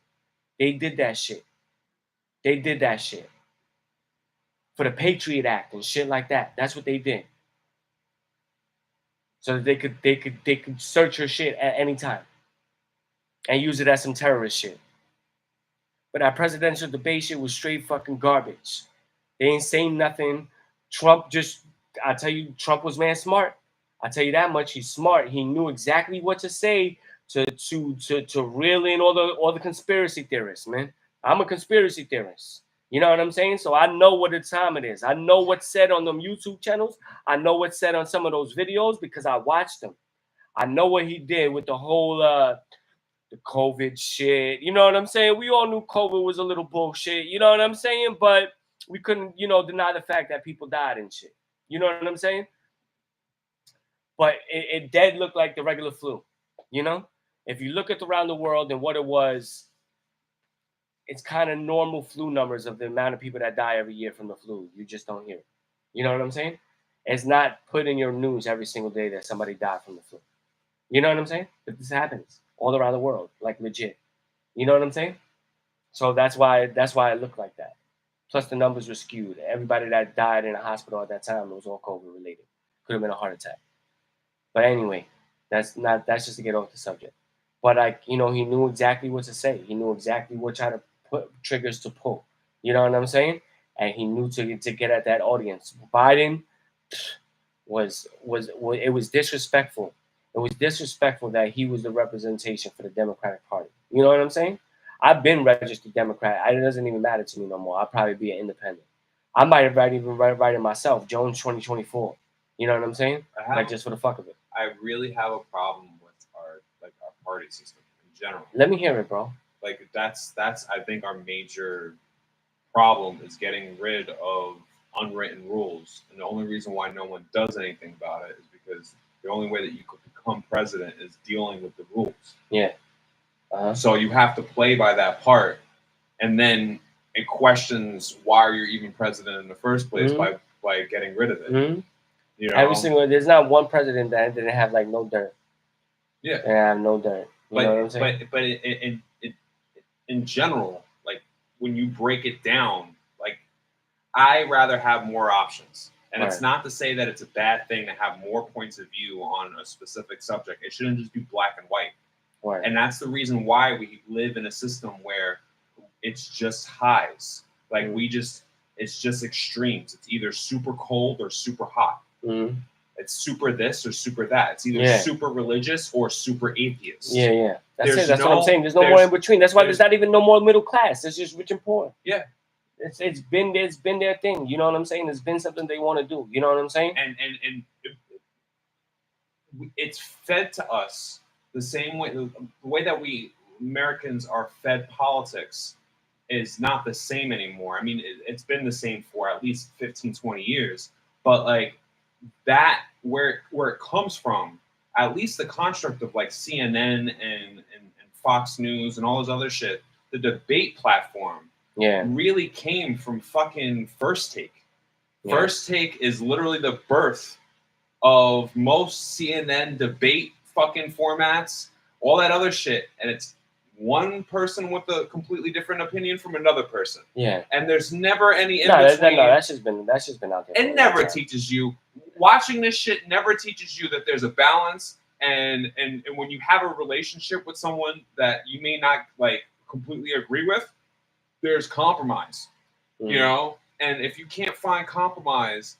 They did that shit. They did that shit. For the Patriot Act and shit like that. That's what they did. So that they could search your shit at any time and use it as some terrorist shit. But that presidential debate shit was straight fucking garbage. They ain't saying nothing. I tell you, Trump was man smart. I tell you that much. He's smart. He knew exactly what to say to reel in all the conspiracy theorists, man. I'm a conspiracy theorist. You know what I'm saying? So I know what the time it is. I know what's said on them YouTube channels. I know what's said on some of those videos because I watched them. I know what he did with the whole the COVID shit. You know what I'm saying? We all knew COVID was a little bullshit. You know what I'm saying? But we couldn't, deny the fact that people died and shit. You know what I'm saying? But it did look like the regular flu. If you look at around the world and what it was, it's kind of normal flu numbers of the amount of people that die every year from the flu. You just don't hear it. You know what I'm saying? It's not put in your news every single day that somebody died from the flu. You know what I'm saying? But this happens all around the world, like legit. You know what I'm saying? So that's why it looked like that. Plus the numbers were skewed. Everybody that died in a hospital at that time was all COVID related. Could have been a heart attack. But anyway, that's just to get off the subject. But he knew exactly what to say. He knew exactly what kind of triggers to pull. You know what I'm saying? And he knew to get at that audience. Biden was disrespectful. It was disrespectful that he was the representation for the Democratic Party. You know what I'm saying? I've been registered Democrat. It doesn't even matter to me no more. I'll probably be an independent. I might have even write it myself, Jones 2024. You know what I'm saying? Just for the fuck of it. I really have a problem with our party system in general. Let me hear it, bro. That's I think our major problem is getting rid of unwritten rules, and the only reason why no one does anything about it is because the only way that you could become president is dealing with the rules. Yeah. So you have to play by that part, and then it questions why you're even president in the first place by getting rid of it. Mm-hmm. You know? Every single there's not one president that didn't have like no dirt. Yeah. They have no dirt. You know what I'm saying? But in general, like when you break it down, like I rather have more options. And it's not to say that it's a bad thing to have more points of view on a specific subject. It shouldn't just be black and white. Right. And that's the reason why we live in a system where it's just highs. Like it's just extremes. It's either super cold or super hot. Mm-hmm. It's super this or super that. It's either super religious or super atheist. Yeah, yeah. That's it. That's what I'm saying. There's no more in between. That's why there's not even no more middle class. It's just rich and poor. Yeah. It's been their thing. You know what I'm saying? It's been something they want to do. You know what I'm saying? And it's fed to us the same way. The way that we Americans are fed politics is not the same anymore. I mean, it's been the same for at least 15, 20 years. But like that, where it comes from, at least the construct of like CNN and Fox News and all this other shit, the debate platform really came from fucking First Take. Yeah. First Take is literally the birth of most CNN debate fucking formats, all that other shit. And it's one person with a completely different opinion from another person. Yeah. And there's never any in between. No, that's just been out there. It never teaches you. Watching this shit never teaches you that there's a balance, and when you have a relationship with someone that you may not like completely agree with, there's compromise. You know? And if you can't find compromise,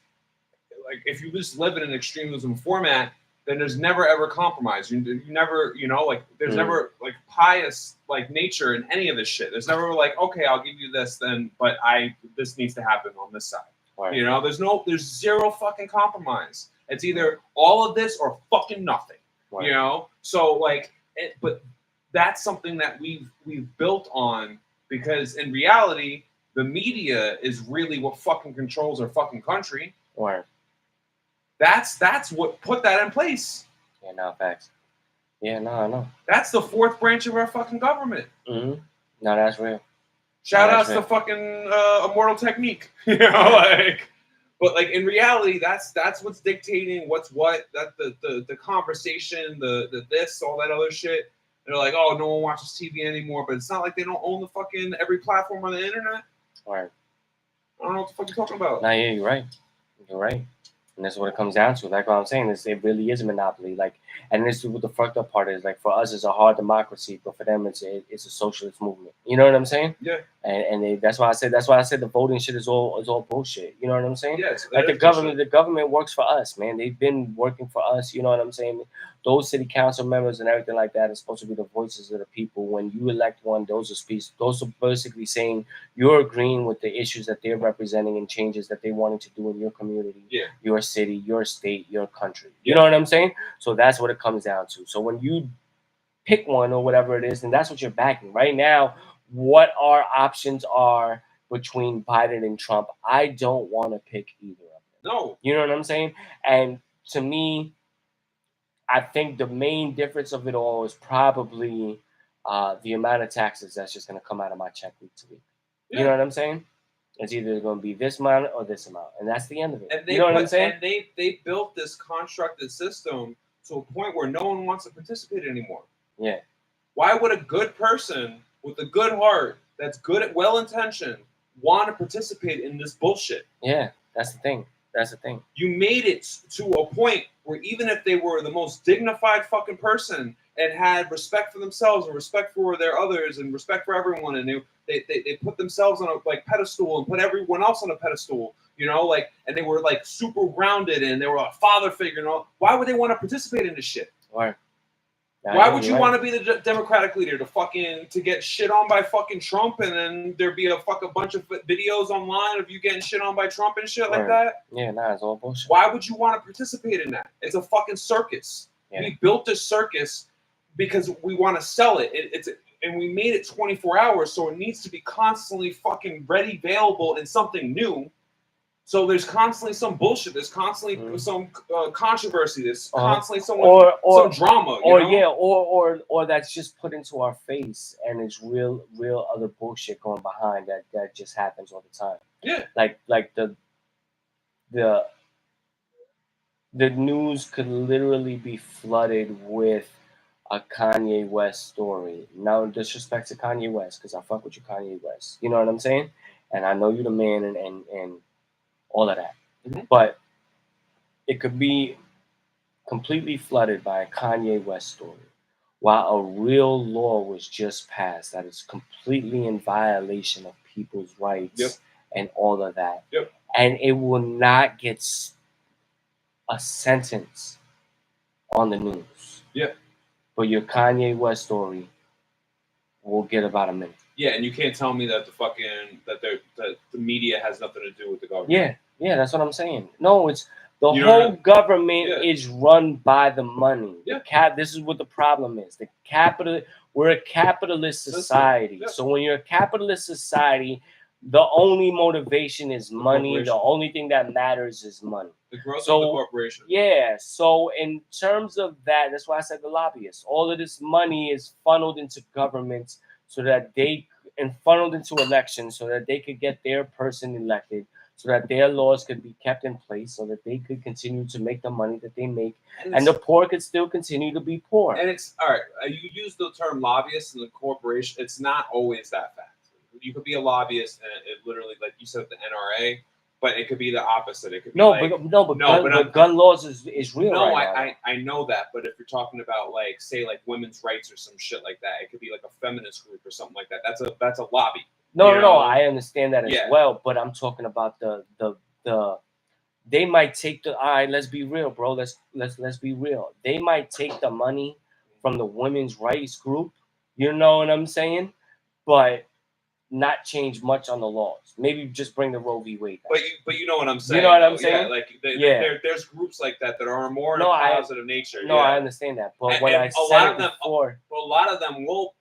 like if you just live in an extremism format, then there's never ever compromise. You never, you know, like there's never like pious like nature in any of this shit. There's never like, okay, I'll give you this then, but this needs to happen on this side. Right. You know, there's zero fucking compromise. It's either all of this or fucking nothing. Right. You know? So like but that's something that we've built on, because in reality, the media is really what fucking controls our fucking country. Right. That's what put that in place. Yeah, no, facts. Yeah, no, I know. That's the fourth branch of our fucking government. Mm-hmm. No, that's real. Shout outs to fucking Immortal Technique. You know, like, but like in reality, that's what's dictating what's what. That the conversation, the this, all that other shit. They're like, oh, no one watches TV anymore, but it's not like they don't own the fucking every platform on the internet. Right. I don't know what the fuck you're talking about. Nah, yeah, you're right. You're right. And that's what it comes down to. Like what I'm saying is, it really is a monopoly. Like, and this is what the fucked up part is. Like for us, it's a hard democracy, but for them, it's a socialist movement. You know what I'm saying? Yeah. And that's why I said the voting shit is all bullshit. You know what I'm saying? Yeah. Like the government works for us, man. They've been working for us. You know what I'm saying? Those city council members and everything like that are supposed to be the voices of the people. When you elect one, those are basically saying you're agreeing with the issues that they're representing and changes that they wanted to do in your community, your city, your state, your country. You know what I'm saying? So that's what it comes down to. So when you pick one or whatever it is, then that's what you're backing. Right now, what our options are between Biden and Trump, I don't want to pick either of them. No. You know what I'm saying? And to me, I think the main difference of it all is probably the amount of taxes that's just going to come out of my check week to week. You know what I'm saying? It's either going to be this amount or this amount, and that's the end of it. And you know what I'm saying? And they built this constructed system to a point where no one wants to participate anymore. Yeah. Why would a good person with a good heart that's good at well-intentioned want to participate in this bullshit? Yeah, that's the thing. That's the thing. You made it to a point where even if they were the most dignified fucking person and had respect for themselves and respect for their others and respect for everyone, and they put themselves on a like pedestal and put everyone else on a pedestal, you know, like, and they were like super grounded and they were a father figure and all. Why would they want to participate in this shit? Why would you want to be the Democratic leader to get shit on by fucking Trump, and then there be a bunch of videos online of you getting shit on by Trump and shit like that? Yeah, nah, it's all bullshit. Why would you want to participate in that? It's a fucking circus. Yeah. We built this circus because we want to sell it. And we made it 24 hours, so it needs to be constantly fucking ready, available, and something new. So there's constantly some bullshit. There's constantly some controversy. There's constantly some drama. Or that's just put into our face, and it's real other bullshit going behind that just happens all the time. Yeah. Like the news could literally be flooded with a Kanye West story. No disrespect to Kanye West, because I fuck with you, Kanye West. You know what I'm saying? And I know you're the man and all of that. Mm-hmm. But it could be completely flooded by a Kanye West story, while a real law was just passed that is completely in violation of people's rights and all of that. Yep. And it will not get a sentence on the news. Yeah. But your Kanye West story will get about a minute. Yeah, and you can't tell me that the media has nothing to do with the government. Yeah, that's what I'm saying. No, it's the whole government is run by the money. Yeah. This is what the problem is. We're a capitalist society. Yeah. So when you're a capitalist society, the only motivation is money. The only thing that matters is money. The growth of the corporation. Yeah. So in terms of that, that's why I said the lobbyists. All of this money is funneled into governments funneled into elections so that they could get their person elected, so that their laws could be kept in place, so that they could continue to make the money that they make, and the poor could still continue to be poor. And it's all right. You use the term lobbyist in the corporation. It's not always that fact. You could be a lobbyist, and it literally, like you said, the NRA, but it could be the opposite. It could be but gun laws is real. No, right I know that, but if you're talking about like women's rights or some shit like that, it could be like a feminist group or something like that. That's a lobby. No, I understand that as well, but I'm talking about the they might take all right, let's be real, bro. Let's be real. They might take the money from the women's rights group, you know what I'm saying? But not change much on the laws. Maybe just bring the Roe v. Wade back. But you know what I'm saying. You know what I'm saying? Yeah, there's groups like that are more positive nature. No, I understand that. But when I said it before, but a lot of them will.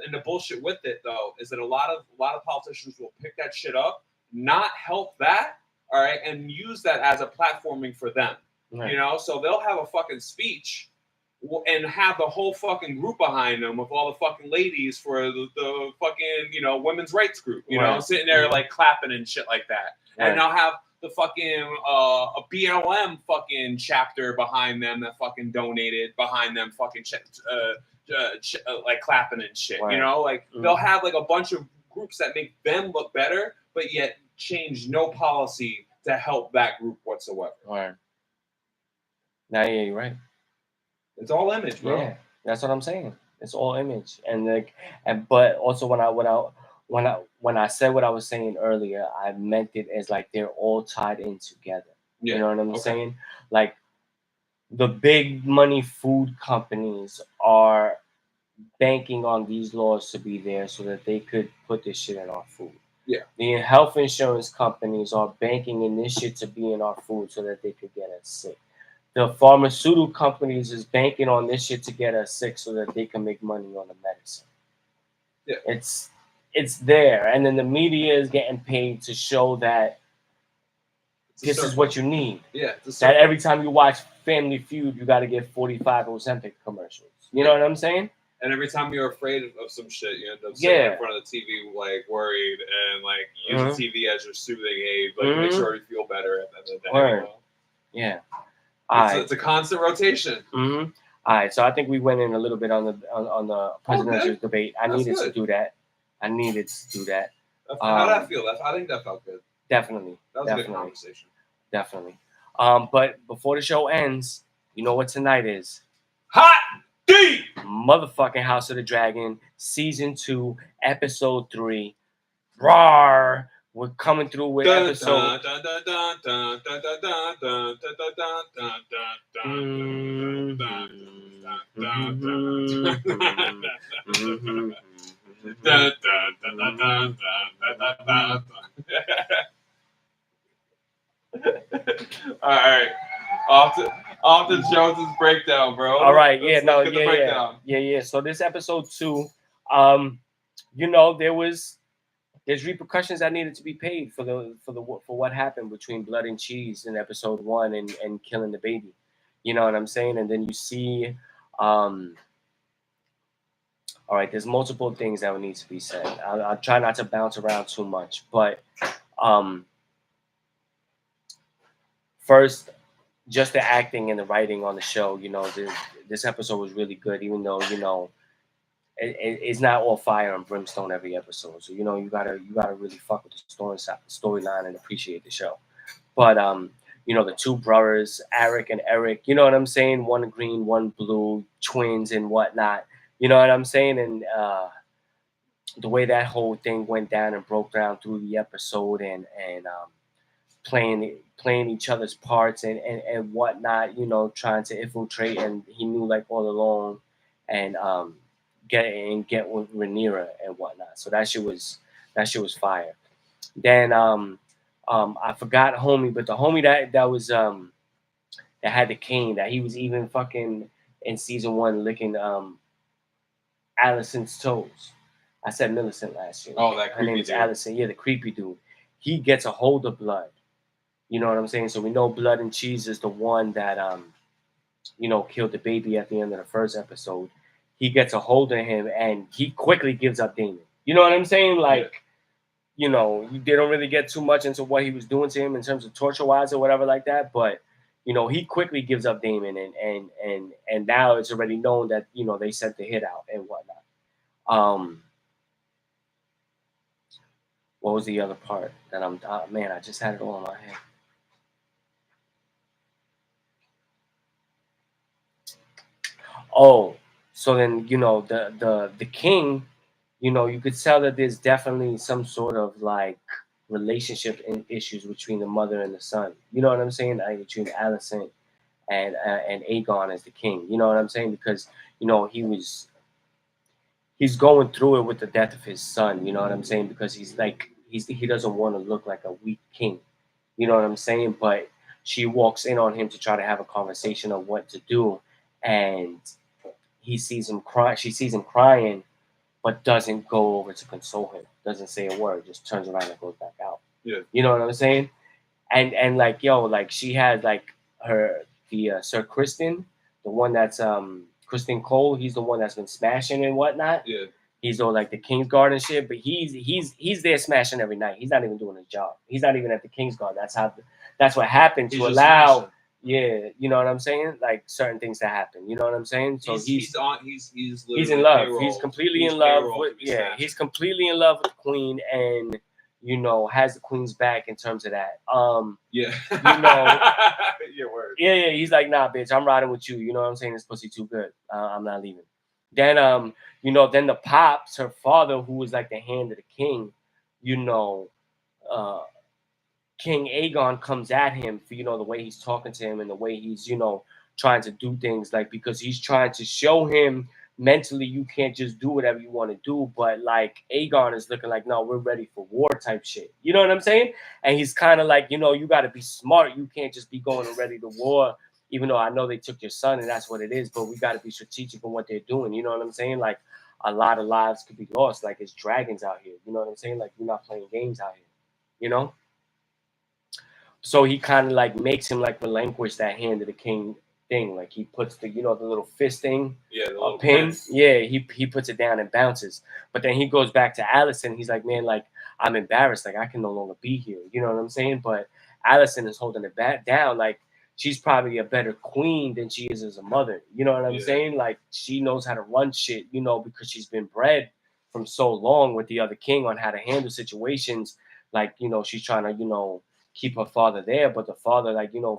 And the bullshit with it though is that a lot of politicians will pick that shit up, not help that, all right, and use that as a platforming for them. Right. You know, so they'll have a fucking speech and have the whole fucking group behind them with all the fucking ladies for the fucking women's rights group, you know, sitting there like clapping and shit like that, and they'll have the fucking a BLM fucking chapter behind them that fucking donated behind them fucking like clapping and shit, you know, like they'll have like a bunch of groups that make them look better, but yet change no policy to help that group whatsoever. Right. Now, yeah, you're right. It's all image, bro. Yeah, that's what I'm saying. It's all image, but also when I said what I was saying earlier, I meant it as like they're all tied in together. Yeah. You know what I'm saying? Like the big money food companies are banking on these laws to be there so that they could put this shit in our food. Yeah. The health insurance companies are banking in this shit to be in our food so that they could get us sick. The pharmaceutical companies is banking on this shit to get us sick so that they can make money on the medicine. Yeah. It's there. And then the media is getting paid to show that this is what you need. Yeah. That every time you watch Family Feud, you got to get 45 Ozempic commercials. You know what I'm saying? And every time you're afraid of some shit, you end up sitting in front of the TV, like worried, and like use the TV as your soothing aid, like make sure you feel better at the end of the day. Right. Yeah. It's a constant rotation. Mm-hmm. All right, so I think we went in a little bit on the presidential debate. I needed to do that. How did that feel? I think that felt good. Definitely. That was a good conversation. Definitely. But before the show ends, you know what tonight is? Hot D! Motherfucking House of the Dragon, Season 2, Episode 3. Rawr! We're coming through with episode. All right. Off to Jones's breakdown, bro. All right. Yeah. So this episode 2, there was there's repercussions that needed to be paid for what happened between Blood and Cheese in episode 1 and killing the baby. You know what I'm saying? And then you see, all right, there's multiple things that would need to be said. I'll try not to bounce around too much, but first, just the acting and the writing on the show. This episode was really good, even though it's not all fire and brimstone every episode. So you gotta really fuck with the storyline and appreciate the show. But the two brothers, Eric and Eric, you know what I'm saying? One green, one blue, twins and whatnot. You know what I'm saying? And the way that whole thing went down and broke down through the episode and playing each other's parts and whatnot, trying to infiltrate, and he knew like all along and get with Rhaenyra and whatnot. So that shit was fire. Then I forgot homie, but the homie that was that had the cane, that he was even fucking in season 1 licking Allison's toes. I said Millicent last year. Oh, that her creepy name is dude. Allison. Yeah, the creepy dude. He gets a hold of Blood. You know what I'm saying? So we know Blood and Cheese is the one that killed the baby at the end of the first episode. He gets a hold of him and he quickly gives up Damon. You know what I'm saying? Like, they don't really get too much into what he was doing to him in terms of torture wise or whatever like that, but he quickly gives up Damon and now it's already known that they sent the hit out and whatnot. What was the other part that I just had it all in my head. Oh, so then the king, you could tell that there's definitely some sort of like relationship issues between the mother and the son. You know what I'm saying? Like between Allison and Aegon as the king. You know what I'm saying? Because he's going through it with the death of his son. You know what I'm saying? Because he doesn't want to look like a weak king. You know what I'm saying? But she walks in on him to try to have a conversation of what to do, and he sees him cry. She sees him crying, but doesn't go over to console him. Doesn't say a word. Just turns around and goes back out. Yeah. You know what I'm saying? And like she had like the Sir Kristen, the one that's Kristen Cole. He's the one that's been smashing and whatnot. Yeah. He's all like the Kingsguard and shit, but he's there smashing every night. He's not even doing his job. He's not even at the Kingsguard. That's what happened to allow. Smashing. Yeah, you know what I'm saying? Like certain things that happen. You know what I'm saying? So he's in love. He's completely in love with he's completely in love with the queen and has the queen's back in terms of that. Yeah. Your word. Yeah, he's like, nah, bitch, I'm riding with you. You know what I'm saying? This pussy too good. I'm not leaving. Then then the pops, her father, who was like the hand of the king, King Aegon comes at him for the way he's talking to him and the way he's trying to do things, like because he's trying to show him mentally you can't just do whatever you want to do, but like Aegon is looking like, no, we're ready for war type shit. You know what I'm saying? And he's kind of like, you got to be smart. You can't just be going and ready to war, even though I know they took your son and that's what it is, but we got to be strategic in what they're doing. You know what I'm saying? Like a lot of lives could be lost. Like it's dragons out here. You know what I'm saying? Like you're not playing games out here. So he kind of like makes him like relinquish that hand of the king thing. Like he puts the the little fist thing, the little pin. Yeah, he puts it down and bounces. But then he goes back to Allison. He's like, man, like I'm embarrassed. Like I can no longer be here. You know what I'm saying? But Allison is holding it back down. Like she's probably a better queen than she is as a mother. You know what I'm saying? Like she knows how to run shit. Because she's been bred from so long with the other king on how to handle situations. Like she's trying to keep her father there, but the father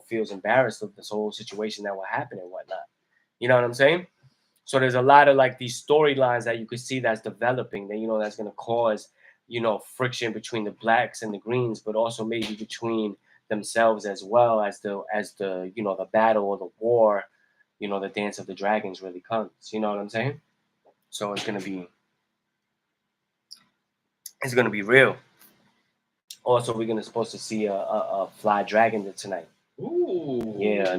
feels embarrassed of this whole situation that will happen and whatnot. You know what I'm saying? So there's a lot of like these storylines that you could see that's developing that that's going to cause friction between the blacks and the greens, but also maybe between themselves as well as the the battle or the war, the dance of the dragons really comes. You know what I'm saying? So it's gonna be real. Also, we're supposed to see a fly dragon tonight. Ooh. Yeah, a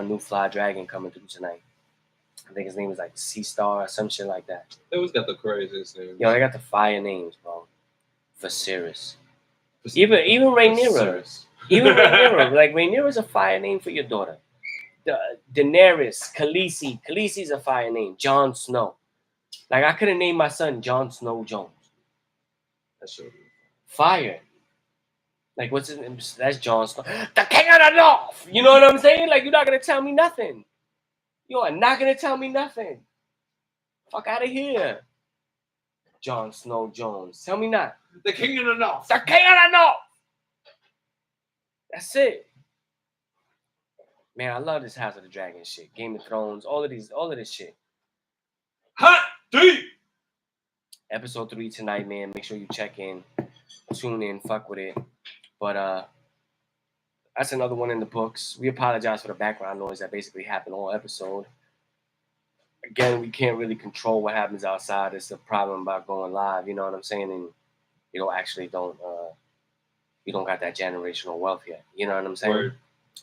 new fly dragon coming through tonight. I think his name is like Sea Star or some shit like that. They always got the craziest names. Yo, they got the fire names, bro. Viserys. Even Rhaenyra. Even Rhaenyra. Like, Rhaenyra's a fire name for your daughter. Daenerys, Khaleesi. Khaleesi's a fire name. Jon Snow. Like, I could have named my son Jon Snow Jones. That's true. Fire. Like, what's his name? That's Jon Snow. The King of the North. You know what I'm saying? Like, you're not going to tell me nothing. You are not going to tell me nothing. Fuck out of here. Jon Snow Jones. Tell me not. The King of the North. The King of the North. That's it. Man, I love this House of the Dragon shit. Game of Thrones. All of this shit. Hot deep. Episode 3 tonight, man. Make sure you check in. Tune in. Fuck with it. But, that's another one in the books. We apologize for the background noise that basically happened all episode. Again, we can't really control what happens outside. It's the problem about going live, you know what I'm saying? And you don't got that generational wealth yet. You know what I'm saying? Word.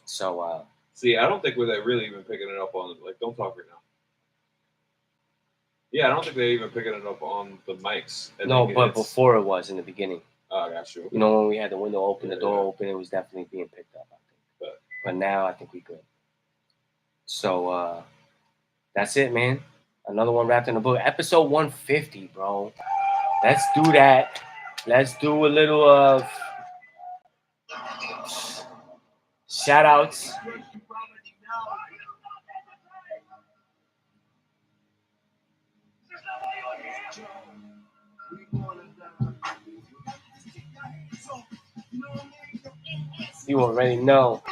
So, See, I don't think they're really even picking it up on, like, don't talk right now. Yeah, I don't think they're even picking it up on the mics. no, but before it was in the beginning. Oh, I got you. You know, when we had the window open, the door open, it was definitely being picked up, I think. But now I think we good. So, that's it, man. Another one wrapped in the book. Episode 150, bro. Let's do that. Let's do a little of shout outs. You already know.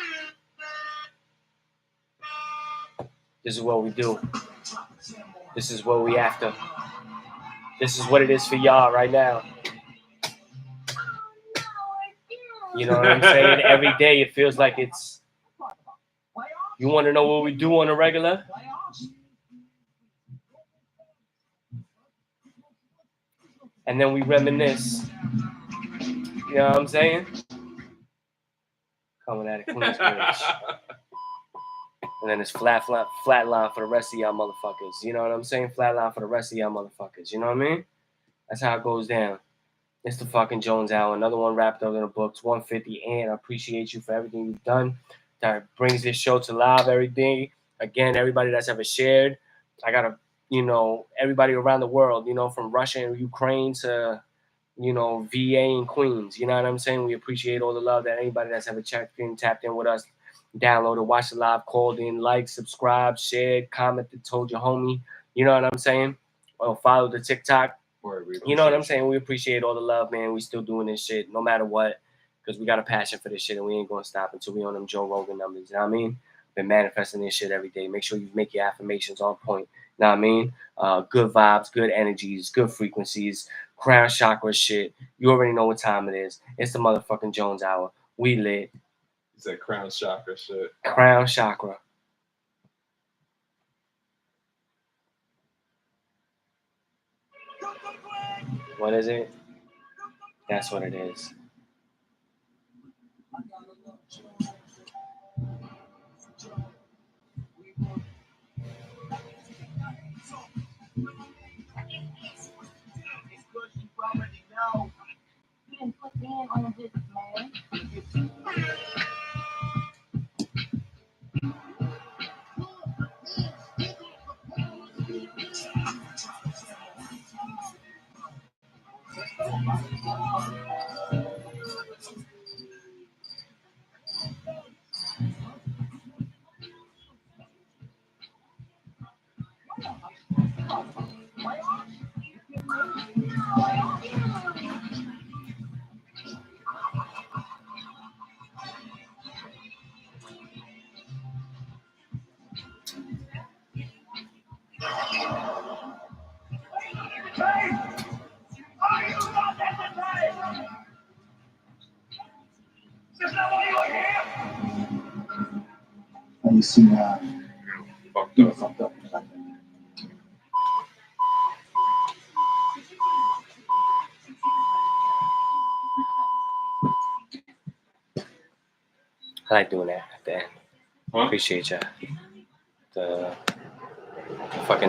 This is what we do. This is what we after. This is what it is for y'all right now. You know what I'm saying? Every day it feels like it's... You want to know what we do on a regular? And then we reminisce. You know what I'm saying? Coming at it, Queensbridge. And then it's flat line for the rest of y'all motherfuckers. You know what I'm saying? Flat line for the rest of y'all motherfuckers. You know what I mean? That's how it goes down. It's the fucking Jones Hour. Another one wrapped up in the books, 150. And I appreciate you for everything you've done. That brings this show to live every day. Again, everybody that's ever shared. I got to, everybody around the world, from Russia and Ukraine to, VA and Queens. You know what I'm saying? We appreciate all the love that anybody that's ever checked in, tapped in with us, downloaded, watched the live, called in, liked, subscribed, shared, commented, told your homie. You know what I'm saying? Or follow the TikTok. You know what I'm saying? We appreciate all the love, man. We still doing this shit no matter what, because we got a passion for this shit and we ain't going to stop until we on them Joe Rogan numbers. You know what I mean? Been manifesting this shit every day. Make sure you make your affirmations on point. You know what I mean? Good vibes, good energies, good frequencies, crown chakra shit. You already know what time it is. It's the motherfucking Jones Hour. We lit. It's that crown chakra shit. Crown chakra. What is it? That's what it is. And you see Fucked up. I like doing that at the end. Huh? Appreciate ya. The fucking